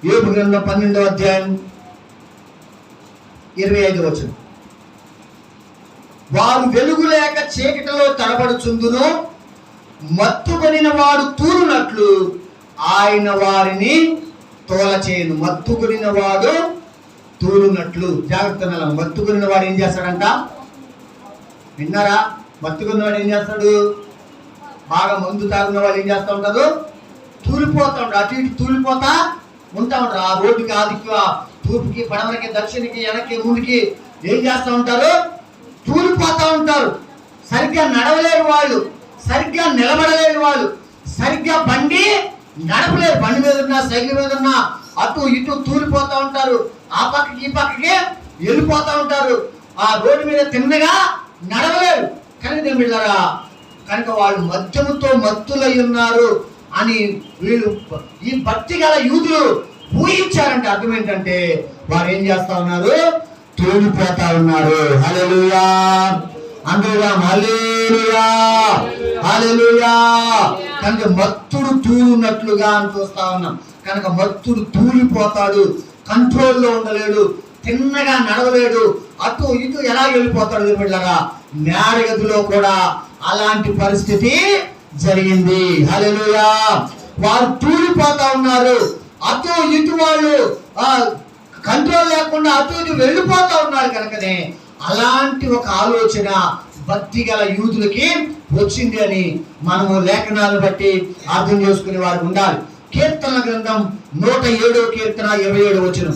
Speaker 2: యోబు గ్రంథం 12:25. వారు వెలుగు లేక చీకటిలో తడబడుచుందును, మత్తుకొనిన వాడు తూలునట్లు ఆయన వారిని తోలచేయును. మత్తుకొనిన వాడు తూలునట్లు. జాగ్రత్త. మత్తుకొనిన వాడు ఏం చేస్తాడంట? విన్నారా? మత్తుకొనిన వాడు ఏం చేస్తాడు? బాగా మందు తాగున్న వాళ్ళు ఏం చేస్తూ ఉంటారు? తూలిపోతా ఉంటారు. అటు ఇటు తూలిపోతా ఉంటా ఉంటారు. ఆ రోడ్డుకి ఆదికి, తూర్పుకి, పడమరకి, దక్షిణకి, వెనక్కి, ముందుకి ఏం చేస్తూ ఉంటారు? తూలిపోతా ఉంటారు. సరిగ్గా నడవలేరు వాళ్ళు, సరిగ్గా నిలబడలేరు వాళ్ళు, సరిగ్గా బండి నడపలేరు. బండి మీద ఉన్నా, సైకిల్ మీద ఉన్నా అటు ఇటు తూలిపోతా ఉంటారు. ఆ పక్కకి ఈ పక్కకి వెళ్ళిపోతా ఉంటారు. ఆ రోడ్డు మీద తిన్నగా నడవలేరు. కనుక బిడ్డలారా, కనుక వాళ్ళు మద్యముతో మత్తులై ఉన్నారు అని వీళ్ళు, ఈ భక్తి గల యూదులు ఊహించారంటే అర్థం ఏంటంటే వారు ఏం చేస్తా ఉన్నారు? తూలిపోతా ఉన్నారు. హల్లెలూయా. అందులో హల్లెలూయా, హల్లెలూయా. కనుక మత్తుడు తూలున్నట్లుగా అని చూస్తా ఉన్నాం. కనుక మత్తుడు తూలిపోతాడు, కంట్రోల్లో ఉండలేడు, తిన్నగా నడవలేడు, అటు ఇటు ఎలా వెళ్ళిపోతాడు. బిడ్డలారా, మేడగదిలో కూడా అలాంటి పరిస్థితి జరిగింది. హల్లెలూయా. వారు తూలిపోతా ఉన్నారు. అటు ఇటు వాళ్ళు కంట్రోల్ లేకుండా అటు ఇటు వెళ్ళిపోతా ఉన్నారు. కనుకనే అలాంటి ఒక ఆలోచన భక్తి గల యూదులకి వచ్చింది అని మనము లేఖనాలను బట్టి అర్థం చేసుకునే వారు ఉండాలి. కీర్తన గ్రంథం 107వ కీర్తన 27వ వచనం.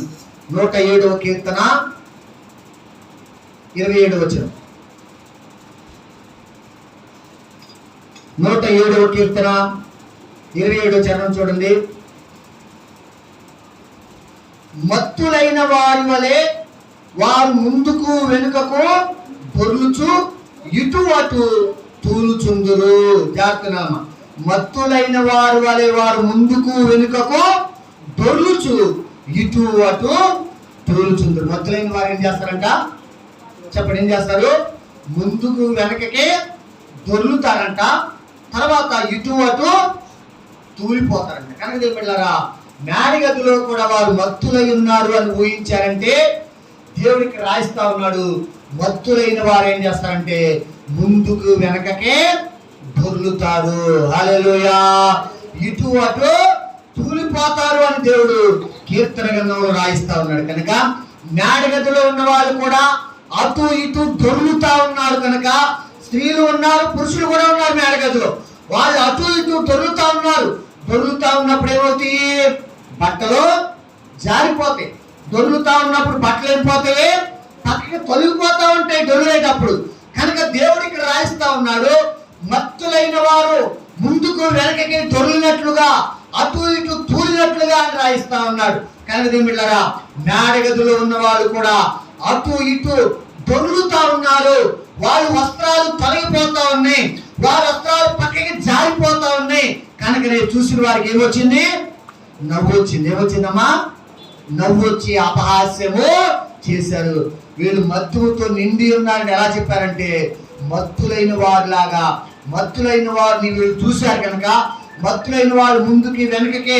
Speaker 2: 107వ కీర్తన 27వ వచనం. 107వ కీర్తన 27వ చరణం చూడండి. మత్తులైన వారి వలె వారు ముందుకు వెనుకకు పొర్లుచు ఇటు అటు తూలుచుందురు. జాగ్రత్తనామా. మత్తులైన వారి వలె వారు ముందుకు వెనుకకు దొర్లుచు ఇటు అటు తూలుచుందురు. మత్తులైన వారు ఏం చేస్తారంట? చెప్పండి, ఏం చేస్తారు? ముందుకు వెనకకే దొర్లుతారంట, తర్వాత ఇటు అటు తూలిపోతారంట. కనుక దేవుళ్ళారా, మేడగదిలో కూడా వారు మత్తులై ఉన్నారు అని ఊహించారంటే దేవుడికి రాయిస్తా ఉన్నాడు. మత్తులైన వారు ఏం చేస్తారంటే ముందుకు వెనకకే దొర్లుతారు. హల్లెలూయా. ఇటు అటు తూలిపోతారు అని దేవుడు కీర్తన గ్రంథంలో రాయిస్తా ఉన్నాడు. కనుక మేడగదిలో ఉన్న వాళ్ళు కూడా అటు ఇటు దొర్లుతా ఉన్నారు. కనుక స్త్రీలు ఉన్నారు, పురుషులు కూడా ఉన్నారు మేడగదిలో. వాళ్ళు అటు ఇటు దొర్లుతా ఉన్నారు. దొర్లుతా ఉన్నప్పుడు ఏమవుతాయి? బట్టలు జారిపోతాయి. దొర్లుతా ఉన్నప్పుడు బట్టలు వెళ్ళిపోతాయి, పక్కకి తొలగిపోతా ఉంటాయి దొరికేటప్పుడు. కనుక దేవుడికి రాయిస్తా ఉన్నాడు, మత్తులైన వారు ముందుకు వెనకకి దొరికినట్లుగా అటు ఇటు తూలినట్లుగా అని రాయిస్తా ఉన్నాడు. కనుక దేవుళ్ళారా, మేడగదిలో ఉన్న వాళ్ళు కూడా అటు ఇటు దొర్లుతా ఉన్నారు. వాళ్ళ వస్త్రాలు తొలగిపోతా ఉన్నాయి, వారి వస్త్రాలు పక్కకి జారిపోతా ఉన్నాయి. కనుక నేను చూసిన వారికి ఏమొచ్చింది? నవ్వు వచ్చింది. ఏమొచ్చిందమ్మా? నవ్వు వచ్చి అపహాస్యము చేశారు. వీళ్ళు మత్తుతో నిండి ఉన్నారని ఎలా చెప్పారంటే మత్తులైన వారిలాగా, మత్తులైన వారిని వీళ్ళు చూశారు. కనుక మత్తులైన వారు ముందుకి వెనుకకి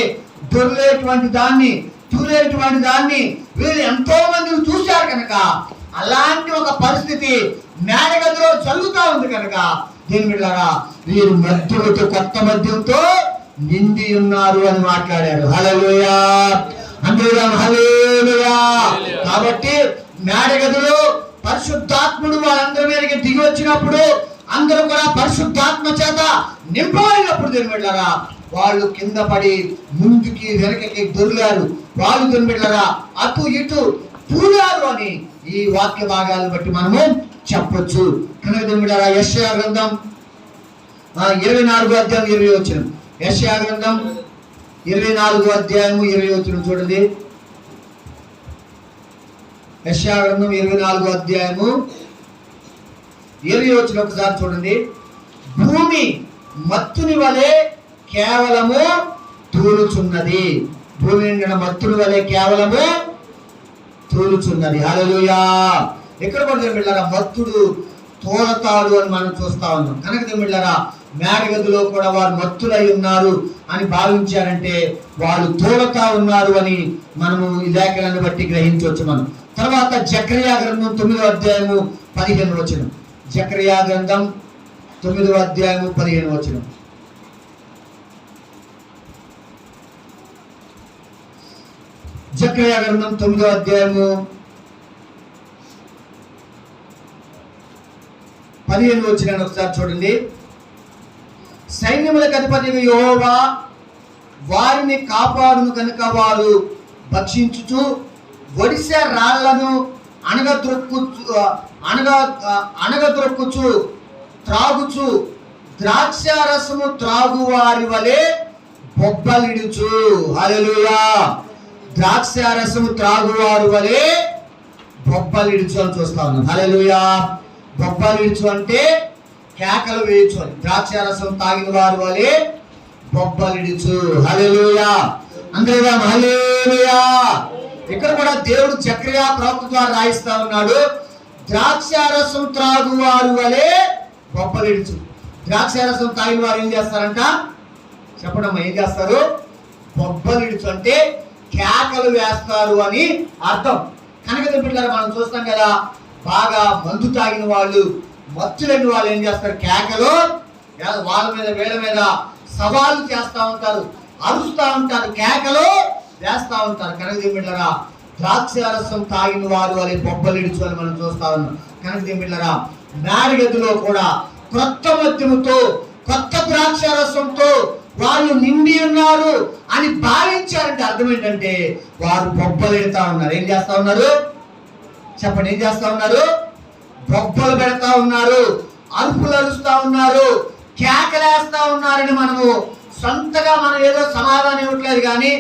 Speaker 2: దొర్లేటువంటి దాన్ని తూలేటువంటి దాన్ని వీళ్ళు ఎంతో మంది చూశారు కనుక అలాంటి ఒక పరిస్థితి మేడగదిలో జరుగుతా ఉంది కనుక దీని బిడ్డలారా వీరు మద్యముతో కొత్త మద్యంతో నిండి ఉన్నారు అని మాట్లాడారు. హల్లెలూయా, అందరూ హల్లెలూయా. కాబట్టి మేడగదిలో పరిశుద్ధాత్ముడు వాళ్ళందరి మీదకి దిగి వచ్చినప్పుడు అందరూ కూడా పరిశుద్ధాత్మ చేత నింపబడినప్పుడు దీని బిడ్డలారా వాళ్ళు కింద పడి ముందుకి వెనకకి దొర్లారు. వాళ్ళు దీని బిడ్డలారా అటు ఇటు తూలారు అని ఈ వాక్య భాగాలను బట్టి మనము చెప్పొచ్చు. కనుక దీని బిడ్డలారా యెషయా గ్రంథం 24వ అధ్యాయం 20వ వచనం. యెషయా గ్రంథం 24వ అధ్యాయం 20వ వచనం చూడండి. యెషయా గ్రంథం 24వ అధ్యాయం 20వ వచనం ఒకసారి చూడండి. భూమి మత్తుని వలె కేవలము తూలుచున్నది. భూమి నిండిన మత్తుని వలె కేవలము తూలుచున్నది. హల్లెలూయా. ఎక్కడ కూడా బిడ్డలారా మత్తుడు తోలతాడు అని మనం చూస్తా ఉన్నాం. కనుక బిడ్డలారా మేడగదిలో కూడా వారు మత్తులై ఉన్నారు అని భావించారంటే వాళ్ళు తోలతా ఉన్నారు అని మనము ఈ లేఖనాన్ని బట్టి గ్రహించవచ్చు. మనం తర్వాత జకర్యా గ్రంథం 9వ అధ్యాయము 15వ వచనం. జకర్యా గ్రంథం 9వ అధ్యాయము 15వ వచనం. జకర్యా గ్రంథం 9వ అధ్యాయము 15వ వచనాన్ని ఒకసారి చూడండి. సైన్యములకు అధిపతి యెహోవా వారిని కాపాడును కనుక వారు భక్షించుచు ఒడిశా రాళ్లను అణగద్రొక్కుచు త్రాగుచు ద్రాక్షారసము త్రాగు వారి వలె బొబ్బలిడుచు. హల్లెలూయా. ద్రాక్షారసము త్రాగు వారి వలె బొబ్బలిడుచు అని చూస్తా ఉన్నాం. హల్లెలూయా. బొబ్బలిడుచు అంటే కేకలు వేయచ్చు అని. ద్రాక్షారసం తాగిన వారి వలె బొబ్బలిడుచు. హల్లెలూయా. అందరూ హల్లెలూయా. ఇక్కడ కూడా దేవుడు జకర్యా ప్రవక్త ద్వారా రాయిస్తా ఉన్నాడు. ద్రాక్షారసం త్రాగు వారి వలె బొబ్బలిడుచు. ద్రాక్షారసం తాగిన వారు ఏం చేస్తారంట చెప్పడం? ఏం చేస్తారు? బొబ్బలిడుచు అంటే కేకలు వేస్తారు అని అర్థం. కనుక బిడ్డలారా మనం చూస్తాం కదా, బాగా మందు తాగిన వాళ్ళు మత్తులేని వాళ్ళు ఏం చేస్తారు? కేకలు వాళ్ళ మీద వీళ్ళ మీద సవాళ్ళు చేస్తా ఉంటారు, అరుస్తూ ఉంటారు, కేకలు వేస్తా ఉంటారు. కనుక బిడ్డలారా ద్రాక్షారసం తాగిన వారు అని బొబ్బలిడుచు అని మనం చూస్తా ఉన్నాం. కనుక బిడ్డలారా మేడగదిలో కూడా క్రొత్త మద్యముతో కొత్త ద్రాక్షారసంతో వాళ్ళు నిండి ఉన్నారు అని భావించారంటే అర్థం ఏంటంటే వారు బొబ్బలిడుతా ఉన్నారు. ఏం చేస్తా ఉన్నారు చెప్పండి? ఏం చేస్తా ఉన్నారు? బొబ్బలు పెడతా ఉన్నారు, అరుపులు అరుస్తా ఉన్నారు, కేకలేస్తా ఉన్నారని మనము సొంతగా మనం ఏదో సమాధానం ఇవ్వట్లేదు కానీ,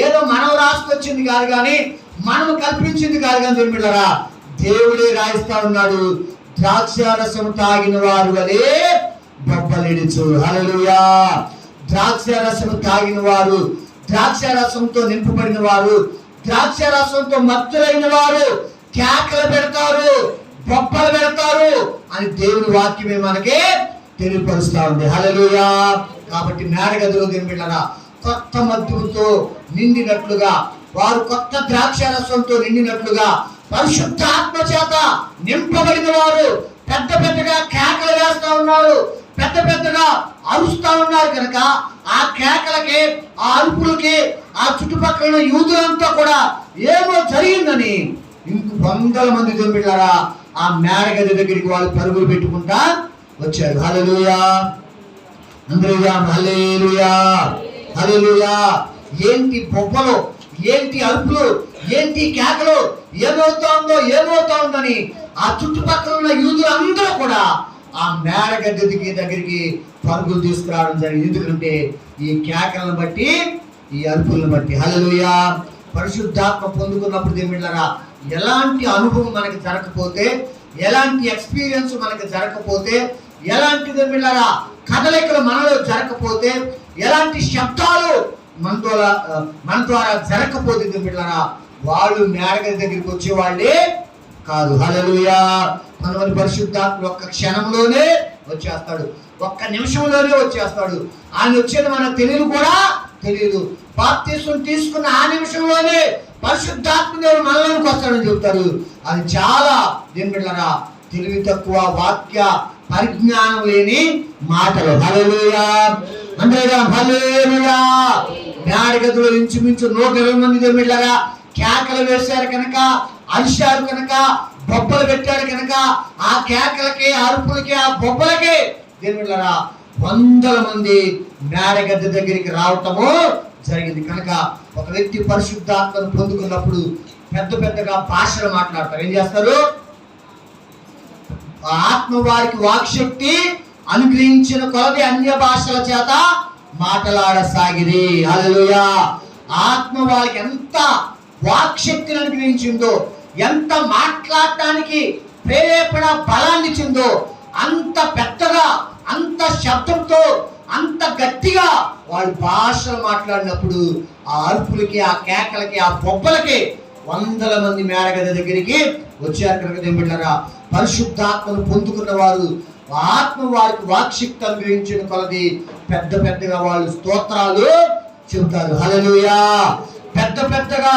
Speaker 2: ఏదో మనం రాసుకొచ్చింది కాదు కానీ, మనము కల్పించింది కాదు కానీ బిడ్డలారా దేవుడే రాయిస్తా ఉన్నాడు. ద్రాక్షారసం తాగిన వారు వలె బొబ్బలిడుచు. హల్లెలూయా. ద్రాక్షారసం తాగిన వారు, ద్రాక్షారసంతో నింపబడిన వారు, ద్రాక్షారసంతో మత్తులైన వారు కేకలు పెడతారు, బొబ్బలు పెడతారు అని దేవుని వాక్యమే మనకి తెలియపరుస్తా ఉంది. హల్లెలూయా. కాబట్టి మేడగదిలో దీని బిడ్డలారా కొత్త మద్యముతో నిండినట్లుగా, వారు కొత్త ద్రాక్షారసంతో నిండినట్లుగా పరిశుద్ధాత్మ చేత నింపబడిన వారు పెద్ద పెద్దగా కేకలు వేస్తా ఉన్నారు, పెద్ద పెద్దగా అరుస్తా ఉన్నారు. కనుక ఆ కేకలకి, ఆ అరుపులకి ఆ చుట్టుపక్కల యూదులంతా కూడా ఏమో జరిగిందని ఇంక వందల మంది బిడ్డలారా ఆ మేడగది దగ్గరికి వాళ్ళు పరుగులు పెట్టుకుంటా వచ్చారు. హల్లెలూయా. అందరూ హల్లెలూయా. హల్లెలూయా. ఏంటి బొబ్బలు, ఏంటి అరుపులు, ఏంటి కేకలు, ఏమవుతా ఉందని ఆ చుట్టుపక్కల ఉన్న యూదులందరూ కూడా ఆ మేడగది దగ్గరికి పరుగులు తీసుకురావడం జరిగింది. ఎందుకంటే ఈ కేకలను బట్టి, ఈ అరుపులను బట్టి. హల్లెలూయా. పరిశుద్ధాత్మ పొందుకున్నప్పుడు దేవుళ్ళరా ఎలాంటి అనుభవం మనకి జరగకపోతే, ఎలాంటి ఎక్స్పీరియన్స్ మనకి జరగకపోతే, ఎలాంటి దేవుళ్ళరా కదలికలు మనలో జరగకపోతే, ఎలాంటి శబ్దాలు మన ద్వారా జరగకపోతే దేవుళ్ళరా వాళ్ళు మేడగది దగ్గరికి వచ్చే వాళ్ళే కాదు. హల్లెలూయా. మనవని పరిశుద్ధాత్మ ఒక్క క్షణంలోనే వచ్చేస్తాడు, ఒక్క నిమిషంలోనే వచ్చేస్తాడు. ఆయన వచ్చేది మనకు తెలియదు కూడా తెలియదు. బాప్తిస్మం తీసుకున్న ఆ నిమిషంలోనే పరిశుద్ధాత్మ దేవుడు మనలోకి వస్తాడని చెప్తారు. అది చాలా దేవుళ్ళరా తెలివి తక్కువ, వాక్య పరిజ్ఞానం లేని మాటలు. హల్లెలూయా, అంతేగా హల్లెలూయా. మేడగదిలో ఇంచుమించు 120 మంది దేవుళ్ళరా కేకలు వేశారు కనుక, అరిశారు కనుక, బొబ్బలు పెట్టారు కనుక, ఆ కేకలకి, అరుపులకి, ఆ బొబ్బలకి దేవుళ్ళరా 100 మంది మేడగద్దె దగ్గరికి రావటము జరిగింది. కనుక ఒక వ్యక్తి పరిశుద్ధాత్మను పొందుకున్నప్పుడు పెద్ద పెద్దగా భాషలు మాట్లాడతారు. ఏం చేస్తారు? ఆత్మ వారికి వాక్శక్తి అనుగ్రహించిన కొలది అన్య భాషల చేత మాట్లాడసాగిరి. హల్లెలూయా. ఆత్మ వారికి ఎంత వాక్శక్తిని అనుగ్రహించిందో, ఎంత మాట్లాడటానికి ప్రేరేపణ బలాన్ని ఇచ్చిందో, అంత పెద్దగా, అంత శబ్దంతో, అంత గట్టిగా వాళ్ళు భాషలు మాట్లాడినప్పుడు ఆ అరుపులకి, ఆ కేకలకి, ఆ బొబ్బలకి 100 మంది మేడగది దగ్గరికి వచ్చారు. కనుక దేవుళ్ళారా పరిశుద్ధాత్మను పొందుకున్న వారు ఆత్మ వారికి వాక్శక్తి అనుగ్రహించిన కొలది పెద్ద పెద్దగా వాళ్ళు స్తోత్రాలు చెబుతారు. హల్లెలూయా. పెద్ద పెద్దగా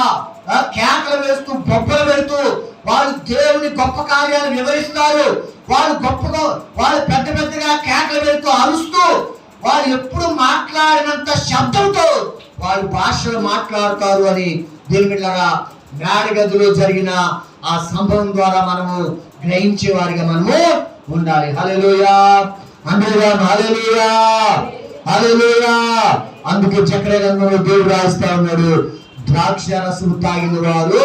Speaker 2: కేకలు వేస్తూ, బొబ్బలు పెడుతూ వాళ్ళు దేవుని గొప్ప కార్యాలు వివరిస్తారు. వాళ్ళు గొప్పగా, వాళ్ళు పెద్ద పెద్దగా కేకలు పెడుతూ, అరుస్తూ, వాళ్ళు ఎప్పుడు మాట్లాడినంత శబ్దంతో వాళ్ళు భాషలు మాట్లాడతారు అని దేవుళ్ళారా మేడగదిలో జరిగిన ఆ సంభవం ద్వారా మనము గ్రహించే వారిగా మనము ఉండాలి. హల్లెలూయా, హల్లెలూయా, హల్లెలూయా. అందుకే చక్ర గ్రంథంలో దేవుడు రాస్తా ఉన్నాడు, ద్రాక్ష రసం తాగిన వారు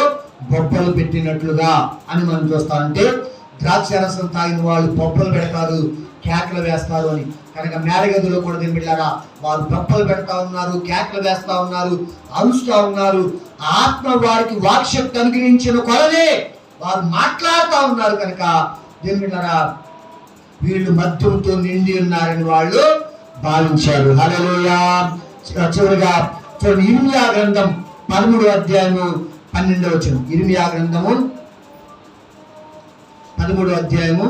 Speaker 2: బొబ్బలు పెట్టినట్లుగా అని మనం చూస్తామంటే ద్రాక్ష రసం తాగిన వాళ్ళు బొబ్బలు పెడతారు, కేకలు వేస్తారు అని. కనుక మేడగదిలో కూడా దేవుళ్ళారా వారు బొబ్బలు పెడతా ఉన్నారు, కేకలు వేస్తా ఉన్నారు, అరుస్తూ ఉన్నారు. ఆత్మ వారికి వాక్శక్తి అనుగ్రహించిన కొలదే వారు మాట్లాడుతూ ఉన్నారు. కనుక దేవుళ్ళారా వీళ్ళు మద్యంతో నిండి ఉన్నారని వాళ్ళు భావించారు. హల్లెలూయా. చివరిగా చూడండి, ఇర్మియా గ్రంథం 13వ అధ్యాయము 12వ వచనం. ఇర్మియా గ్రంథము 13వ అధ్యాయము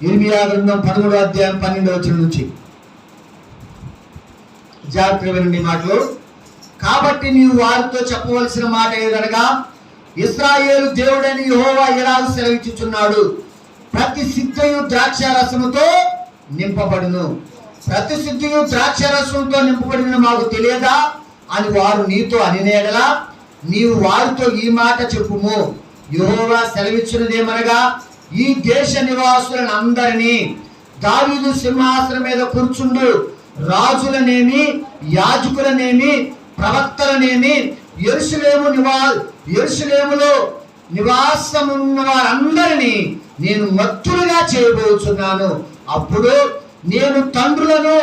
Speaker 2: 13వ అధ్యాయం 12వ వచనం నుంచి జాగ్రత్తగా వినండి మాటలు. కాబట్టి నీవు వారితో చెప్పవలసిన మాట ఏదనగా, ఇశ్రాయేలు దేవుడని యెహోవా ఇలాగ సెలవిచ్చుచున్నాడు, ప్రతి సిద్ధయు ద్రాక్ష రసముతో నింపబడును. ప్రతి సిద్ధయు ద్రాక్ష రసంతో నింపబడిన మాకు తెలియదా అని వారు నీతో అనినేడలా నీవు వారితో ఈ మాట చెప్పుము, యెహోవా సెలవిచ్చినదేమనగా, ఈ దేశ నివాసులను అందరినీ దావీదు సింహాసనం మీద కూర్చుండు రాజులనేమి, యాజకులనేమి, ప్రవక్తలనేమి, యెరూషలేములో నివాసమున్న వారందరినీ నేను మత్తులుగా చేయబోతున్నాను. అప్పుడు నేను తండ్రులను,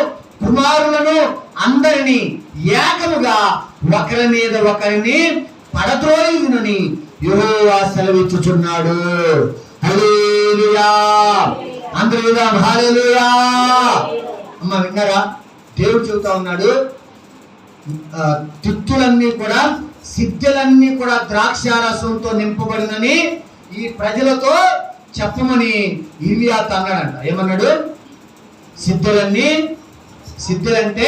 Speaker 2: కుమారులను అందరినీ ఏకముగా ఒకరి మీద ఒకరిని పడద్రోయుదునని యెహోవా సెలవిచ్చుచున్నాడు. హల్లెలూయా. అందరూ విధాం హల్లెలూయా. అమ్మ విన్నారా? దేవుడు చెబుతా ఉన్నాడు, తిత్తులన్నీ కూడా, సిద్ధలన్నీ కూడా ద్రాక్షారసంతో నింపబడినని ఈ ప్రజలతో చెప్పమని ఇర్మియాతో అన్నాడంట. ఏమన్నాడు? సిద్ధలంటే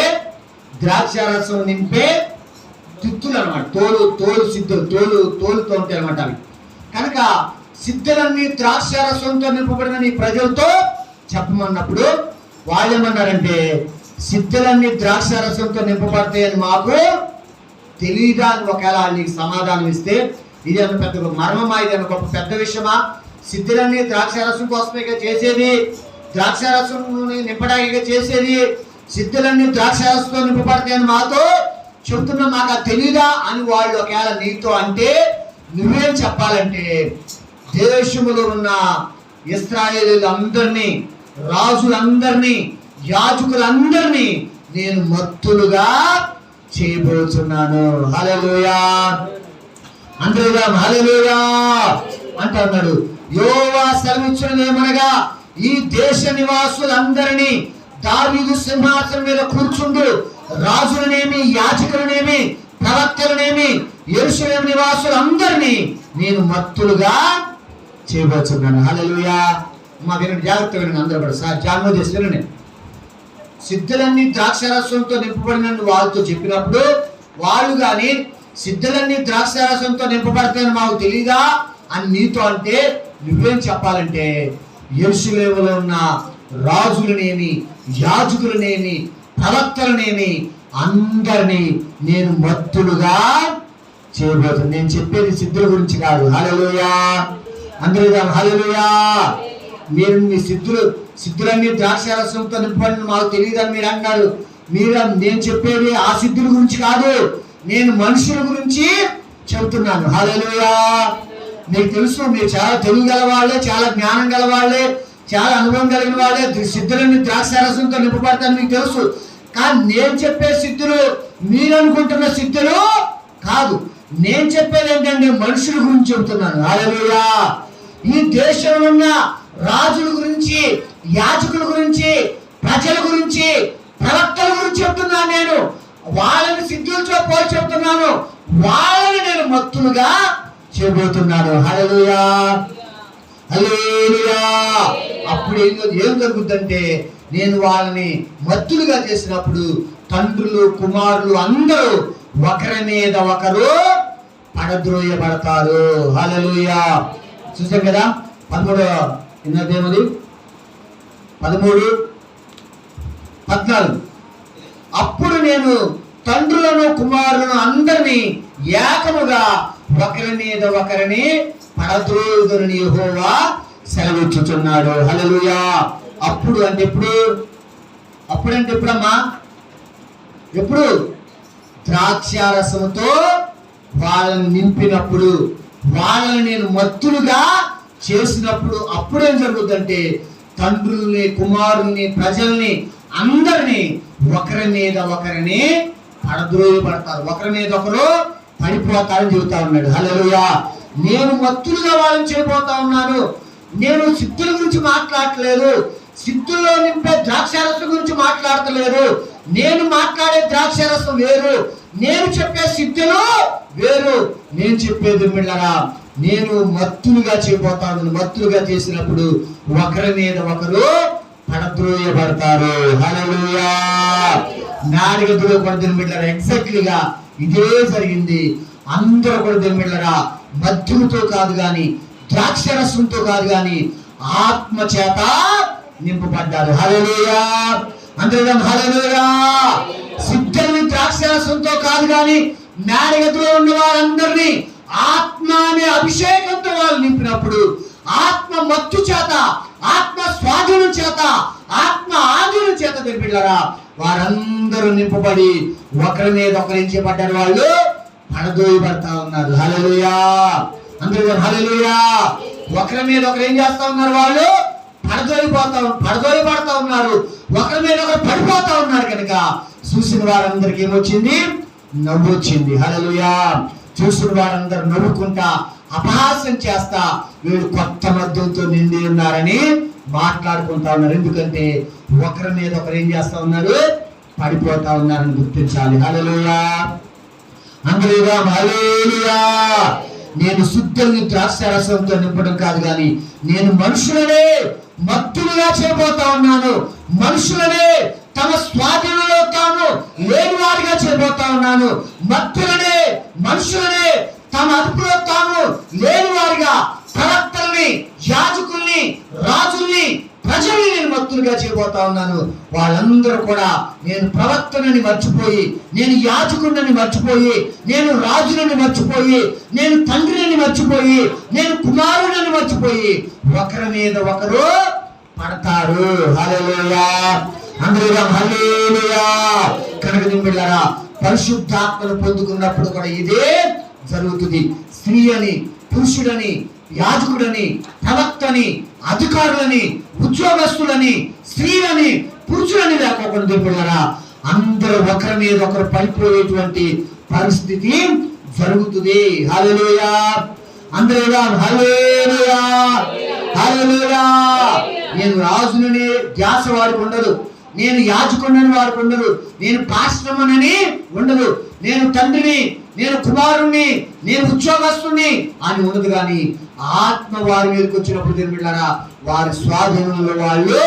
Speaker 2: ద్రాక్షారసం నింపే తిత్తులు అనమాట. తోలు సిద్ధులు, తోలుతో ఉంటాయి అనమాట అవి. కనుక సిద్ధలన్నీ ద్రాక్షారసంతో నింపబడిన ఈ ప్రజలతో చెప్పమన్నప్పుడు వాళ్ళు ఏమన్నారంటే, సిద్ధలన్నీ ద్రాక్షారసంతో నింపబడతాయని మాకు తెలియదా అని ఒకవేళ నీకు సమాధానం ఇస్తే, ఇది అంత పెద్ద మర్మమా, ఇది అని గొప్ప పెద్ద విషయమా? సిద్ధలన్నీ ద్రాక్షారసం కోసమే చేసేది, ద్రాక్షారసం నింపడానికి చేసేది, సిద్ధలన్నీ ద్రాక్షారసంతో నింపబడతాయని మాతో చెబుతున్నా, మాకు అది తెలీదా అని వాళ్ళు ఒకవేళ నీతో అంటే నువ్వేం చెప్పాలంటే, దేశములో ఉన్న ఇశ్రాయేలీయులందరినీ, రాజులందరినీ, యాజకులందరినీ నేను మత్తులుగా చేయబోతున్నాను. హల్లెలూయా. అందరూ హల్లెలూయా అంటున్నాడు. యెహోవా సెలవిచ్చినదేమనగా, ఈ దేశ నివాసులందరినీ దావీదు సింహాసనం మీద కూర్చుండు రాజులనేమి, యాజకులనేమి, ప్రవక్తలనేమి, యెరూషలేము నివాసులందరినీ నేను మత్తులుగా చేయబోతున్నాను. హల్లెలూయా. మా వినండి, జాగ్రత్త వినండి అందరూ కూడా. సార్ జాగ్రత్త చేసి వినండి. సిద్ధులన్నీ ద్రాక్షారసంతో నింపబడిన వాళ్ళతో చెప్పినప్పుడు వాళ్ళు కానీ సిద్ధులన్నీ ద్రాక్షారసంతో నింపబడతాయని మాకు తెలీదా అని నీతో అంటే నువ్వేం చెప్పాలంటే, యెరూషలేములో ఉన్న రాజులనేమి, యాజకులనేమి, ప్రవక్తలనేమి అందరినీ నేను మత్తులుగా చేయబోతుంది. నేను చెప్పేది సిద్ధుల గురించి కాదు. హల్లెలూయా, అందరూ హల్లెలూయా. మీరు మీ సిద్ధులన్నీ ద్రాక్షారసంతో నింపబడిన మాకు తెలియదని మీరు అన్నారు. నేను చెప్పేది ఆ సిద్ధుల గురించి కాదు, నేను మనుషుల గురించి చెబుతున్నాను. హల్లెలూయా. మీకు తెలుసు, మీరు చాలా తెలివి గలవాళ్ళే, చాలా జ్ఞానం గలవాళ్ళే, చాలా అనుభవం కలిగిన వాళ్ళే. సిద్ధులన్నీ ద్రాక్షారసంతో నింపబడతాను మీకు తెలుసు. కానీ నేను చెప్పే సిద్ధులు మీరు అనుకుంటున్న సిద్ధులు కాదు. నేను చెప్పేది ఏంటంటే మనుషుల గురించి చెబుతున్నాను. హల్లెలూయా. ఈ దేశంలో ఉన్న రాజుల గురించి, యాజకుల గురించి, ప్రజల గురించి, ప్రవక్తల గురించి చెప్తున్నాను. నేను వాళ్ళని సిద్ధులతో పోల్చి చెప్తున్నాను. వాళ్ళని నేను మత్తులుగా చేయబోతున్నాను. హల్లెలూయా, హల్లెలూయా. అప్పుడు ఏం జరుగుతుందంటే, నేను వాళ్ళని మత్తులుగా చేసినప్పుడు తండ్రులు, కుమారులు అందరూ ఒకరి మీద ఒకరు పడద్రోయబడతారు. హల్లెలూయా. చూసాం కదా 13:14. అప్పుడు నేను తండ్రులను, కుమారులను అందరినీ ఏకముగా ఒకరి మీద ఒకరిని పడద్రోయుదునని యెహోవా సెలవిచ్చుచున్నాడు. హల్లెలూయా. అప్పుడు అంటే ఎప్పుడమ్మా? ఎప్పుడు? ద్రాక్షారసముతో వాళ్ళని నింపినప్పుడు, వాళ్ళని నేను మత్తులుగా చేసినప్పుడు అప్పుడేం జరుగుతుందంటే, తండ్రుల్ని, కుమారుల్ని, ప్రజల్ని అందరినీ ఒకరి మీద ఒకరిని పడద్రోయబడతారు, ఒకరి మీద ఒకరు పడిపోతారని చెబుతా ఉన్నాడు. హల్లెలూయా. నేను మత్తులుగా వాళ్ళని చేయబోతా ఉన్నాను. నేను సిద్ధుల గురించి మాట్లాడట్లేదు, సిద్ధుల్లో నింపే ద్రాక్షారసం గురించి మాట్లాడతలేదు. నేను మాట్లాడే ద్రాక్షారసం వేరు, నేను చెప్పే సిద్ధులు వేరు. నేను చెప్పేది మిళ్ళరా, నేను మత్తులుగా చేయబోతాను. మత్తులుగా చేసినప్పుడు ఒకరి మీద ఒకరు పడద్రోయబడతారు. హల్లెలూయా. నాడిగదులో కూడా మిళ్ళరా ఎగ్జాక్ట్లీగా ఇదే జరిగింది. అందరూ కూడా మిళ్ళరా మద్యముతో కాదు గాని, ద్రాక్షరసంతో కాదు గాని, ఆత్మ చేత నింపబడ్డారు. హల్లెలూయా. అందరూ హల్లెలూయా. సిద్ధుల్ని ద్రాక్షరసంతో కాదు గాని, నాడిగదులో ఉన్న వారందరినీ ఆత్మ అనే అభిషేకంతో వాళ్ళు నింపినప్పుడు, ఆత్మ మత్తు చేత, ఆత్మ స్వాధీనం చేత, ఆత్మ ఆధీనం చేత నింపిళ్ళరా వారందరూ నింపబడి ఒకరి మీద ఒకరు ఏం చేయబడ్డారు? వాళ్ళు పడదోయబడతా ఉన్నారు. హల్లెలూయా. అందరూ హల్లెలూయా. ఒకరి మీద ఒకరు ఏం చేస్తా ఉన్నారు? వాళ్ళు పడదోయబడతా ఉన్నారు. ఒకరి మీద ఒకరు పడిపోతా ఉన్నారు. కనుక చూసిన వారందరికి ఏమొచ్చింది? నవ్వు వచ్చింది. హల్లెలూయా. చూసిన వారందరూ నవ్వుకుంటా, అపహాస్యం చేస్తా, వీళ్ళు కొత్త మద్యంతో నిండి ఉన్నారని మాట్లాడుకుంటా ఉన్నారు. ఎందుకంటే ఒకరి మీద ఒకరు ఏం చేస్తా ఉన్నారు? పడిపోతా ఉన్నారని గుర్తించాలి. హల్లెలూయా. అందరూ హల్లెలూయా. నేను శుద్ధుల్ని ద్రాక్షారసంతో నింపడం కాదు కానీ, నేను మనుషులనే మత్తులుగా చేయబోతా ఉన్నాను. మనుషులనే తమ స్వాధీనంలో తాను లేని వారిగా చేయబోతా ఉన్నాను. మత్తులనే, మనుషులనే తమ అదుపులో తాను లేని వారిగా, ప్రవక్తల్ని, యాజకుల్ని, రాజుల్ని, ప్రజల్ని నేను మత్తులుగా చేయబోతా ఉన్నాను. వాళ్ళందరూ కూడా నేను ప్రవక్తనని మర్చిపోయి, నేను యాజకుడిని మర్చిపోయి, నేను రాజులని మర్చిపోయి, నేను తండ్రిని మర్చిపోయి, నేను కుమారుడిని మర్చిపోయి ఒకరి మీద ఒకరు పడతారు. హల్లెలూయా. అందరూ హల్లెలూయా. కనుక నింబిళ్ళరా పరిశుద్ధాత్మను పొందుకున్నప్పుడు కూడా ఇదే జరుగుతుంది. స్త్రీ అని, పురుషుడని, యాజకుడని, ప్రవక్తని, అధికారులని, ఉద్యోగస్తులని, స్త్రీలని, పురుషులని లేకపోకుండా నింబిళ్ళరా అందరూ ఒకరి మీద ఒకరు పడిపోయేటువంటి పరిస్థితి జరుగుతుంది. హల్లెలూయా. అందరూ హల్లెలూయా, హల్లెలూయా. నేను రాజునని ధ్యాస వాడికి ఉండదు, నేను యాజకుడిని వాడికి ఉండదు, నేను పాస్టర్మని ఉండదు, నేను తండ్రిని, నేను కుమారుణ్ణి, నేను ఉద్యోగస్తుని అని ఉండదు. కానీ ఆత్మ వారి మీదకి వచ్చినప్పుడు దేవుని బిడ్డలారా, వారి స్వాధీనంలో వాళ్ళు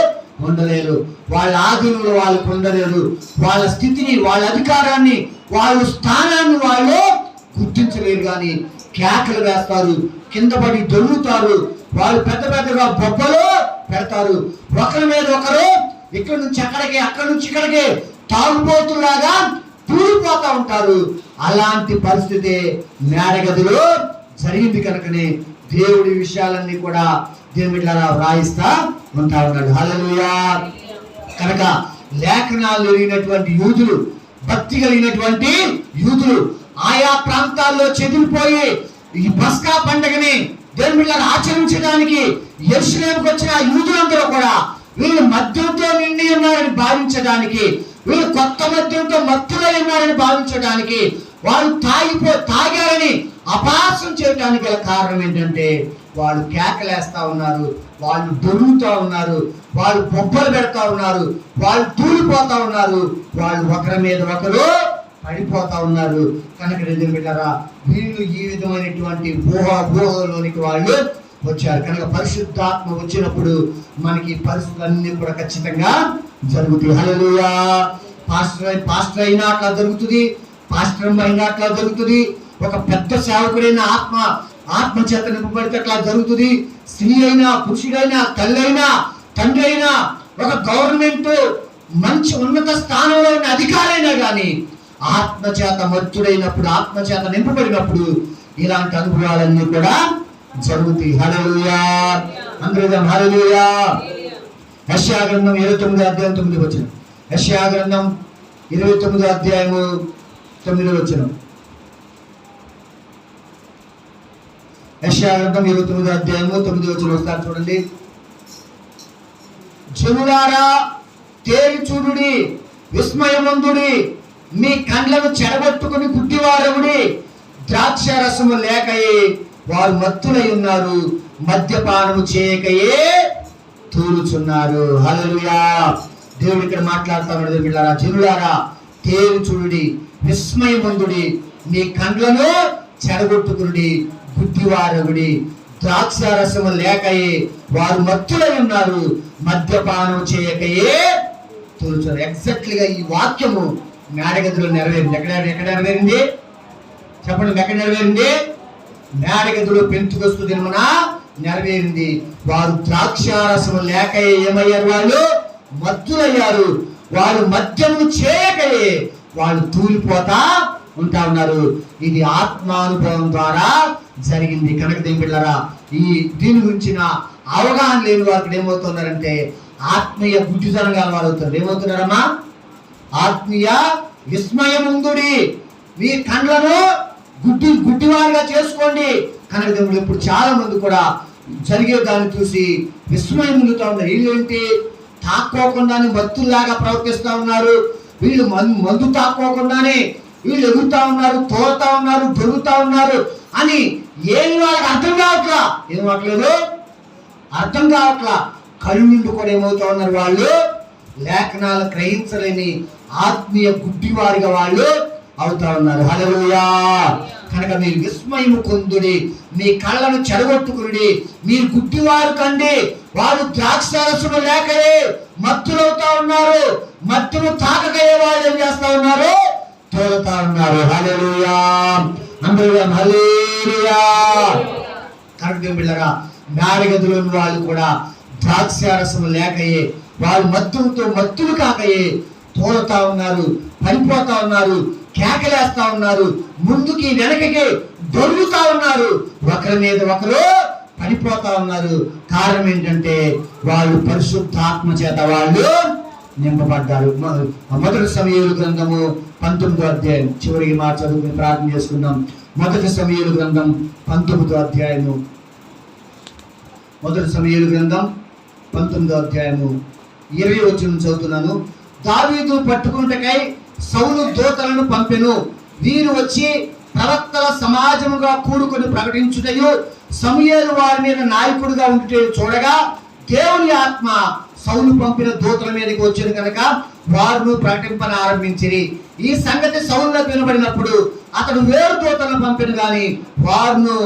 Speaker 2: ఉండలేరు, వాళ్ళ ఆధీనంలో వాళ్ళకు ఉండలేరు. వాళ్ళ స్థితిని, వాళ్ళ అధికారాన్ని, వాళ్ళ స్థానాన్ని వాళ్ళు గుర్తించలేరు. కానీ కేకలు వేస్తారు, కింద పడి దొరుకుతారు, వాళ్ళు పెద్ద పెద్దగా బొబ్బలు పెడతారు. ఒకరి మీద ఒకరు ఇక్కడి నుంచి అక్కడికి, అక్కడి నుంచి ఇక్కడికి తాగుబోతులాగా తూలిపోతా ఉంటారు. అలాంటి పరిస్థితి మేడగదిలో జరిగింది. కనుకనే దేవుడి విషయాలన్నీ కూడా దేవుడి వ్రాయిస్తా ఉంటా ఉన్నాడు. హల్లెలూయా. కనుక లేఖనాలు ఎరిగినటువంటి యూదులు, భక్తి కలిగినటువంటి యూదులు ఆయా ప్రాంతాల్లో చెదిరిపోయి ఈ పస్కా పండుగని దేవుని బిడ్డలు ఆచరించడానికి యెరూషలేముకు వచ్చిన యూదులందరూ కూడా వీళ్ళు మద్యంతో నిండి ఉన్నారని భావించడానికి, వీళ్ళు కొత్త మద్యంతో మత్తులై ఉన్నారని భావించడానికి, వాళ్ళు తాగారని అపహాస్యం చేయడానికి గల కారణం ఏంటంటే వాళ్ళు కేకలేస్తా ఉన్నారు, వాళ్ళు దొరుకుతా ఉన్నారు, వాళ్ళు బొబ్బలు పెడతా ఉన్నారు, వాళ్ళు తూలిపోతా ఉన్నారు, వాళ్ళు ఒకరి మీద ఒకరు పడిపోతా ఉన్నారు. కనుక నిజం బిడ్డారా, వీళ్ళు ఈ విధమైనటువంటి ఊహలోనికి వాళ్ళు వచ్చారు. కనుక పరిశుద్ధాత్మ వచ్చినప్పుడు మనకి పరిస్థితులన్నీ కూడా ఖచ్చితంగా జరుగుతాయి. హల్లెలూయా. పాస్టర్ అయినా అట్లా జరుగుతుంది, పాస్టర్ అయినా అట్లా జరుగుతుంది, ఒక పెద్ద సేవకుడైన ఆత్మ చేత నింపబడితే అట్లా జరుగుతుంది. స్త్రీ అయినా, పురుషుడైనా, తల్లి అయినా, తండ్రి అయినా, ఒక గవర్నమెంట్ మంచి ఉన్నత స్థానంలో ఉన్న అధికారైనా కానీ ఆత్మచేత మత్తుడైనప్పుడు, ఆత్మచేత నింపబడినప్పుడు ఇలాంటి అనుభవాలన్నీ కూడా జరుగుతాయి. హల్లెలూయా. అందరూ హల్లెలూయా. యెషయా గ్రంథం 29 అధ్యాయం 9 వచనం. యెషయా గ్రంథం 29 అధ్యాయము 9 వచనం. యెషయా గ్రంథం 29 అధ్యాయము 9 వచనం ఒకసారి చూడండి. జనులారా తేరి చూడుడి, విస్మయమందుడి, మీ కండ్లను చెడగొట్టుకుని గుడ్డివారవుడి. ద్రాక్ష రసము లేకయే వారు మత్తులై ఉన్నారు, మద్యపానము చేయకయే తూలుచున్నారు. హల్లెలూయా. దేవుడు ఇక్కడ మాట్లాడుతా ఉన్నాడు. బిడ్డలారా, జనులారా తేరి చూడుడి, విస్మయమందుడి, మీ కండ్లను చెడగొట్టుకుని గుడ్డివారవుడి. ద్రాక్ష రసము లేకయే వారు మత్తులై ఉన్నారు, మద్యపానం చేయకయే తూలుచున్నారు. ఎగ్జాక్ట్లీగా ఈ వాక్యము మేడగదిలో నెరవేరింది. ఎక్కడ నెరవేరింది చెప్పండి, ఎక్కడ నెరవేరింది? మేడగదిలో పెంతుకొస్తు దినమున నెరవేరింది. వారు ద్రాక్షారసము లేక ఏమయ్యారు? వాళ్ళు మత్తులయ్యారు. వారు మద్యము చేయకయే వాళ్ళు తూలిపోతా ఉంటా ఉన్నారు. ఇది ఆత్మానుభవం ద్వారా జరిగింది. కనుక దేవుళ్ళారా, దీని గురించిన అవగాహన లేని వారికి ఏమవుతున్నారంటే ఆత్మీయ గుడ్డితనం గల వారు అవుతారు. ఏమవుతున్నారమ్మా? ఆత్మీయ విస్మయముందుడి, మీ కండ్లను గుడ్డివారిగా చేసుకోండి. కనుక దేవుడు ఇప్పుడు చాలా మంది కూడా జరిగే దాన్ని చూసి విస్మయం ముందుతా ఉన్నారు. వీళ్ళేంటి తాక్కోకుండానే మత్తుల్లాగా ప్రవర్తిస్తా ఉన్నారు, వీళ్ళు మందు తాక్కోకుండానే వీళ్ళు ఎగురుతా ఉన్నారు, తోలుతా ఉన్నారు, దొరుకుతా ఉన్నారు అని ఏమి వాళ్ళకి అర్థం కావట్లా. ఏం అవ్వట్లేదు, అర్థం కావట్లా. కళ్ళు నిండు కూడా ఏమవుతా ఉన్నారు? వాళ్ళు లేఖనాలు గ్రహించలేని ఆత్మీయ గుడ్డివారిగా వాళ్ళు అవుతా ఉన్నారు. హల్లెలూయా. కనుక మీరు విస్మయము పొందుడి, మీ కళ్ళను చెడగొట్టుకుని మీరు గుడ్డివారు కండి. వారు ద్రాక్షారసము లేకయే మత్తులవుతా ఉన్నారు, మత్తును తాకకయే వాళ్ళు ఏం చేస్తా ఉన్నారు? తోలుతా ఉన్నారు. హల్లెలూయా. అందరూ హల్లెలూయా. కనుక బిడ్డలారా, మేడగదిలోని వాళ్ళు కూడా ద్రాక్షారసము లేకయే వాళ్ళు మత్తులు కాకయే తోలుతా ఉన్నారు, పడిపోతా ఉన్నారు, కేకలేస్తా ఉన్నారు, ముందుకి వెనకకి దొరుకుతా ఉన్నారు, ఒకరి మీద ఒకరు పడిపోతా ఉన్నారు. కారణం ఏంటంటే వాళ్ళు పరిశుద్ధాత్మ చేత వాళ్ళు నింపబడ్డారు. మొదటి సమూయేలు గ్రంథము 19వ అధ్యాయం చివరికి మాట చదువుకుని ప్రార్థన చేసుకుందాం. మొదటి సమూయేలు గ్రంథం 19వ అధ్యాయము, మొదటి సమూయేలు గ్రంథం 19వ అధ్యాయము 20వ వచనం చదువుతున్నాను. దావీదు పట్టుకుంటకై సౌలు దూతలను పంపెను. వీరు వచ్చి ప్రవక్తల సమాజముగా కూడుకొని ప్రకటించుటయు సమూయేలు వారి మీద నాయకుడిగా ఉంటే చూడగా దేవుని ఆత్మ సౌలు పంపిన దూతల మీదకి వచ్చింది కనుక వారు ప్రకటింపన ఆరంభించిరి. ఈ సంగతి సౌలునకు వినబడినప్పుడు అతడు వేరు దూతలను పంపిన గాని వారును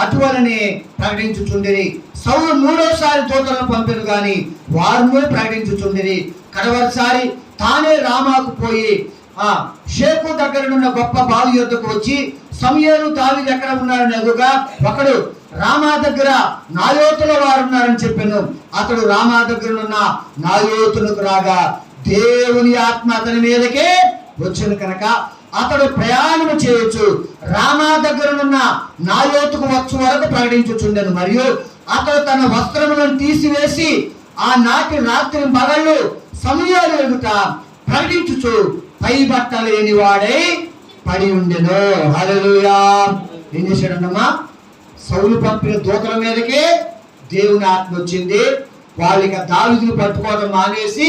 Speaker 2: అటువలనే ప్రకటించుచుండిరి. సౌలు మూడోసారి దూతలను పంపిన గాని వారును ప్రకటించుచుండిరి. కడవరిసారి తానే రామాకు పోయి షేకు దగ్గరనున్న గొప్ప బావి యొద్దకు వచ్చి సమూయేలు దావీదు ఎక్కడ ఉన్నారని ఎదురుగా ఒకడు రామా దగ్గర నాయోతుల వారు ఉన్నారని చెప్పాను. అతడు రామా దగ్గరనున్న నాయోతులకు రాగా దేవుని ఆత్మ అతని మీదకే వచ్చును కనుక అతడు ప్రయాణం చేయొచ్చు రామా దగ్గరనున్న నాయోతుకు వచ్చు వరకు ప్రకటించుచుండెను. మరియు అతడు తన వస్త్రములను తీసివేసి ఆ నాటి రాత్రి పగళ్ళు సమూయేలు ఎదుట ప్రకటించుచు పై బట్ట లేని వాడై పడి ఉండెను. హల్లెలూయా. ఏం చేశాడన్నమ్మా? సౌలు పంపిన దూతల మీదకే దేవుని ఆత్మ వచ్చింది. వాళ్ళకి దావీదును పట్టుకోవడం మానేసి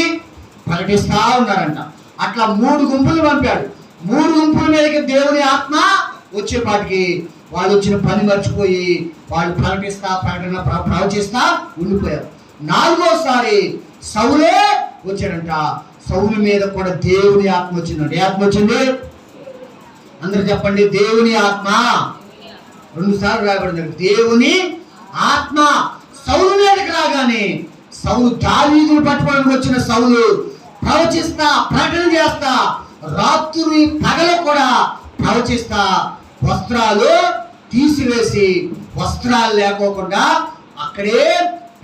Speaker 2: ప్రకటిస్తా ఉన్నారంట. అట్లా 3 గుంపులు పంపాడు. 3 గుంపుల మీదకి దేవుని ఆత్మ వచ్చేపాటికి వాళ్ళు వచ్చిన పని మర్చిపోయి వాళ్ళు ప్రవచిస్తా ఉండిపోయారు. 4వసారి సౌలే వచ్చాడంట. సౌలు మీద కూడా దేవుని ఆత్మ వచ్చిందంట. ఏ ఆత్మ వచ్చింది? అందరూ చెప్పండి. దేవుని ఆత్మ. 2 సార్లు రాయబడింది. దేవుని ఆత్మ సౌలు మీదకి రాగానే సౌలు దావీదును పట్టుకోవడానికి వచ్చిన సౌలు ప్రవచిస్తా ప్రకటన చేస్తా రాత్రి పగలు కూడా ప్రవచిస్తా వస్త్రాలు తీసివేసి వస్త్రాలు లేకోకుండా అక్కడే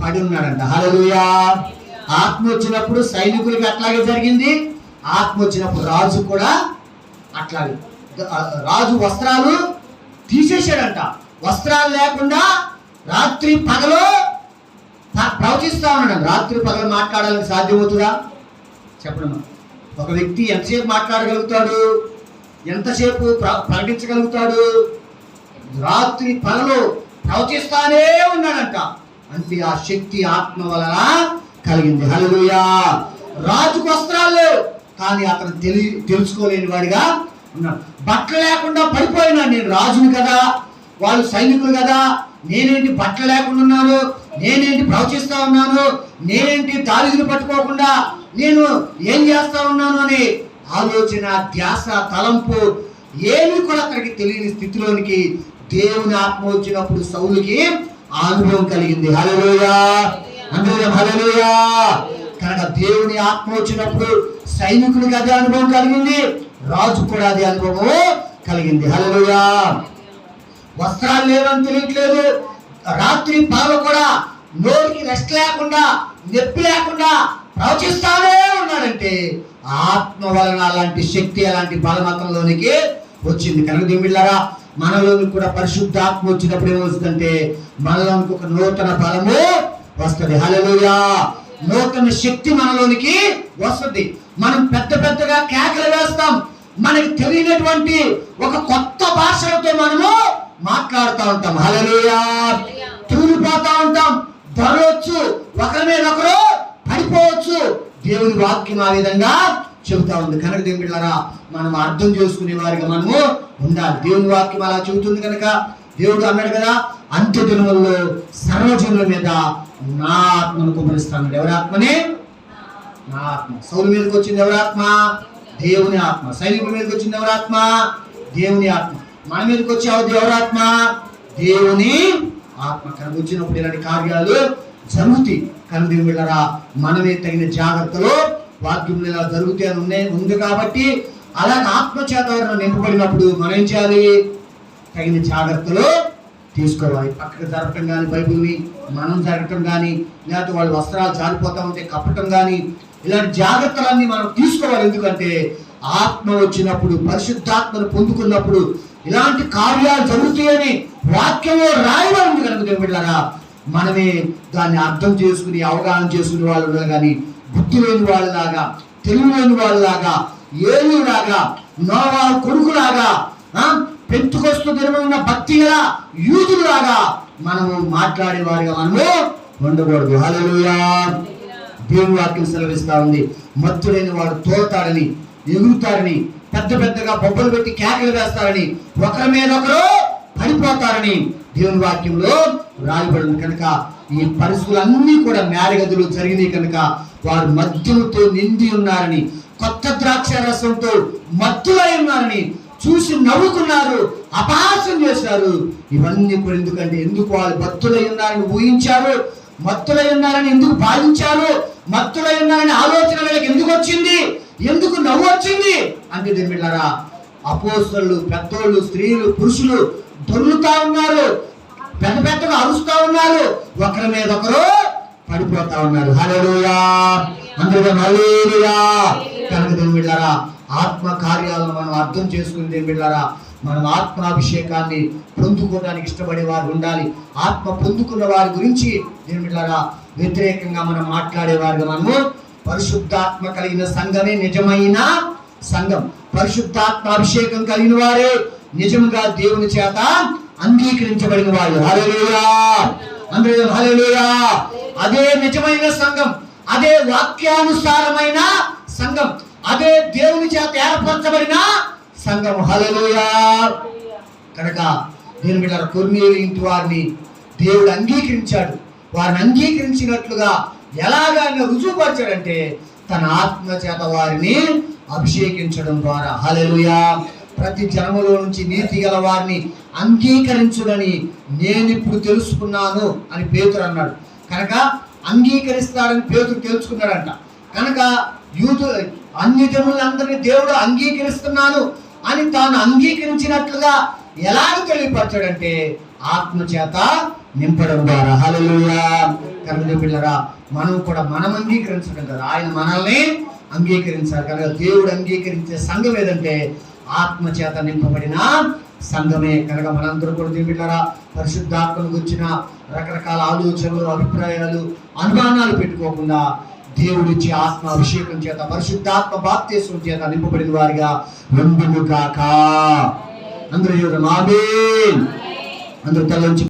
Speaker 2: పడి ఉన్నాడంట. హల్లెలూయా. ఆత్మ వచ్చినప్పుడు సైనికులకి అట్లాగే జరిగింది. ఆత్మ వచ్చినప్పుడు రాజు కూడా అట్లాగే. రాజు వస్త్రాలు తీసేసాడంట. వస్త్రాలు లేకుండా రాత్రి పగలు ప్రవచిస్తా ఉన్నాడు. రాత్రి పగలు మాట్లాడాలని సాధ్యమవుతుందా? చెప్పడం. ఒక వ్యక్తి ఎంతసేపు మాట్లాడగలుగుతాడు? ఎంతసేపు ప్రకటించగలుగుతాడు? రాత్రి పగలు ప్రవచిస్తానే ఉన్నాడంట. అంటే ఆ శక్తి ఆత్మ వలన కలిగింది. హల్లెలూయా. రాజుకు వస్త్రాలు లేవు కానీ అతను తెలుసుకోలేని వాడిగా ఉన్నాడు. బట్టలు లేకుండా పడిపోయినాడు. నేను రాజుని కదా, వాళ్ళు సైనికులు కదా, నేనేంటి బట్టలు లేకుండా ఉన్నాను, నేనేంటి ప్రవచిస్తా ఉన్నాను, నేనేంటి దావీదును పట్టుకోకుండా నేను ఏం చేస్తా ఉన్నాను అని ఆలోచన, ధ్యాస, తలంపు ఏమీ కూడా అతనికి తెలియని స్థితిలోనికి దేవుని ఆత్మ వచ్చినప్పుడు సౌలుకి అనుభవం కలిగింది. హల్లెలూయా. అందరూ హల్లెలూయా. కనుక దేవుని ఆత్మ వచ్చినప్పుడు సైనికుడికి అదే అనుభవం కలిగింది, రాజు కూడా అదే అనుభవం కలిగింది. హల్లెలూయా. వస్త్రాలు లేవని తెలియట్లేదు. రాత్రి పగలు కూడా నోటికి రెస్ట్ లేకుండా, నొప్పి లేకుండా ప్రవచిస్తానే ఉన్నాడంటే ఆత్మ వలన అలాంటి శక్తి, అలాంటి బలమతంలోనికి వచ్చింది. కనుక దేవుళ్ళారా, మనలోనికి కూడా పరిశుద్ధాత్మ వచ్చినప్పుడు ఏమవుతుందంటే మనలోనికి ఒక నూతన బలము వస్తుంది. హల్లెలూయా. నూతన శక్తి మనలోనికి వస్తుంది. మనం పెద్దగా కేకలు వేస్తాం. మనకి తెలియనటువంటి ఒక కొత్త భాషలతో మనము మాట్లాడుతూ ఉంటాం. హల్లెలూయా. తూలిపోతా ఉంటాం. దొరవచ్చు, ఒకరి మీద ఒకరు పడిపోవచ్చు. దేవుని వాక్యం ఆ విధంగా చెబుతా ఉంది. కనుక దేవుళ్ళారా, మనం అర్థం చేసుకునే వారిగా మనము ఉండాలి. దేవుని వాక్యం అలా చెబుతుంది కనుక దేవుడు అన్నాడు కదా, అంత్య దినములలో సర్వజనుల మీద నా ఆత్మను కుమరిస్తాను. ఎవరి ఆత్మని? నా ఆత్మ. సౌలు మీదకి వచ్చింది ఎవరి ఆత్మ? దేవుని ఆత్మ. సైనికుల మీదకి వచ్చింది ఎవరి ఆత్మ? దేవుని ఆత్మ. మన మీదకి వచ్చే ఎవరి ఆత్మ? దేవుని ఆత్మ. కనుక వచ్చినప్పుడు ఇలాంటి కార్యాలు జరుగుతాయి. కనుక దేవుళ్ళారా, మనమే తగిన జాగ్రత్తలు వాక్యంలో ఇలా జరుగుతాయి ఉంది కాబట్టి అలాగే ఆత్మ చేత నింపబడినప్పుడు మనం ఏం చేయాలి? తగిన జాగ్రత్తలు తీసుకోవాలి. పక్కకు జరగటం కానీ, బైబిల్ని మనం జరగటం కానీ, లేకపోతే వాళ్ళ వస్త్రాలు జారిపోతా ఉంటే కప్పటం కానీ, ఇలాంటి జాగ్రత్తలన్నీ మనం తీసుకోవాలి. ఎందుకంటే ఆత్మ వచ్చినప్పుడు, పరిశుద్ధాత్మను పొందుకున్నప్పుడు ఇలాంటి కార్యాలు జరుగుతాయని వాక్యంలో రాయబడింది. కనుక దేవుళ్ళారా, మనమే దాన్ని అర్థం చేసుకుని అవగాహన చేసుకునే వాళ్ళు ఉండాలి. కానీ బుద్ధి లేని వాళ్ళలాగా, తెలివి లేని వాళ్ళలాగా, ఏలులాగా, నోవా కొడుకులాగా, పెంతుకొస్తూ దినమున్న భక్తి గల యూదులాగా మనము మాట్లాడేవారిగా మనము ఉండకూడదు. హల్లెలూయా. దేవుని వాక్యం సెలవిస్తా ఉంది, మత్తుడైన వాడు తోలుతాడని, ఎగురుతారని, పెద్దగా బొబ్బలు పెట్టి కేకలు వేస్తారని, ఒకరి మీద ఒకరు పడిపోతారని దేవుని వాక్యంలో రాయబడింది. కనుక ఈ పరిస్థితులన్నీ కూడా మేడగదులు జరిగినాయి కనుక వారు మద్యముతో నిండి ఉన్నారని, కొత్త ద్రాక్ష రసంతో మత్తులై ఉన్నారని చూసి నవ్వుకున్నారు, అపహాస్యం చేశారు. ఇవన్నీ కూడా ఎందుకంటే ఎందుకు వాళ్ళు భక్తులై ఉన్నారని ఊహించారు, మత్తులై ఉన్నారని ఎందుకు భావించారు, మత్తులై ఉన్నారని ఆలోచన వీళ్ళకి ఎందుకు వచ్చింది, ఎందుకు నవ్వు వచ్చింది అంటే దేవుళ్ళారా, అపోస్తలులు, పెద్దోళ్ళు, స్త్రీలు, పురుషులు దొర్లుతా ఉన్నారు, పెద్ద పెద్దగా అరుస్తా ఉన్నారు, ఒకరి మీద ఒకరు పడిపోతా ఉన్నారు. హల్లెలూయా, అందరూ హల్లెలూయా. కనుక దేవుళ్ళారా, ఆత్మ కార్యాలను మనం అర్థం చేసుకుని దేవుళ్ళారా, మనం ఆత్మాభిషేకాన్ని పొందుకోవడానికి ఇష్టపడే వారు ఉండాలి. ఆత్మ పొందుకున్న వారి గురించి దేవుళ్ళారా వ్యతిరేకంగా మనం మాట్లాడేవారుగా మనము, పరిశుద్ధాత్మ కలిగిన సంఘమే నిజమైన సంఘం. పరిశుద్ధాత్మ అభిషేకం కలిగిన వారే నిజంగా దేవుని చేత అంగీకరించబడిన వాళ్ళు. హల్లెలూయా, అందరూ హల్లెలూయా. అదే నిజమైన సంఘం, అదే వాక్యానుసారమైన సంఘం, అదే దేవుని చేత ఏర్పరచబడిన సంఘం. హల్లెలూయా. కనుక దేవుని బిడ్డల కొర్నేలు ఇంటి వారిని దేవుడు అంగీకరించాడు. వారిని అంగీకరించినట్లుగా ఎలాగా రుజువుపరిచాడంటే తన ఆత్మ చేత వారిని అభిషేకించడం ద్వారా. హల్లెలూయా. ప్రతి జనములో నుంచి నీతి గల వారిని అంగీకరించుడని నేను ఇప్పుడు తెలుసుకున్నాను అని పేతురు అన్నాడు. కనుక అంగీకరిస్తాడని పేతురు తెలుసుకున్నాడంట. కనుక అన్ని జనులందరినీ దేవుడు అంగీకరిస్తున్నాను అని తాను అంగీకరించినట్లుగా ఎలాగ తెలియపరచాడంటే ఆత్మ చేత నింపడం ద్వారా. హల్లెలూయా. కనుక పిల్లరా, మనం కూడా మనం అంగీకరించడం కదా, ఆయన మనల్ని అంగీకరించాలి. కనుక దేవుడు అంగీకరించే సంఘం ఏదంటే ఆత్మ చేత నింపబడిన సంఘమే. కనుక మనందరూ కూడా దేవుళ్ళారా, పరిశుద్ధాత్మను గురించిన రకరకాల ఆలోచనలు, అభిప్రాయాలు, అనుమానాలు పెట్టుకోకుండా దేవుడిచ్చే ఆత్మ అభిషేకం చేత, పరిశుద్ధాత్మ బాప్తిస్మం చేత నింపబడిన వారిగా ఉండును గాక. అందరూ ఆమేన్. అందరూ తల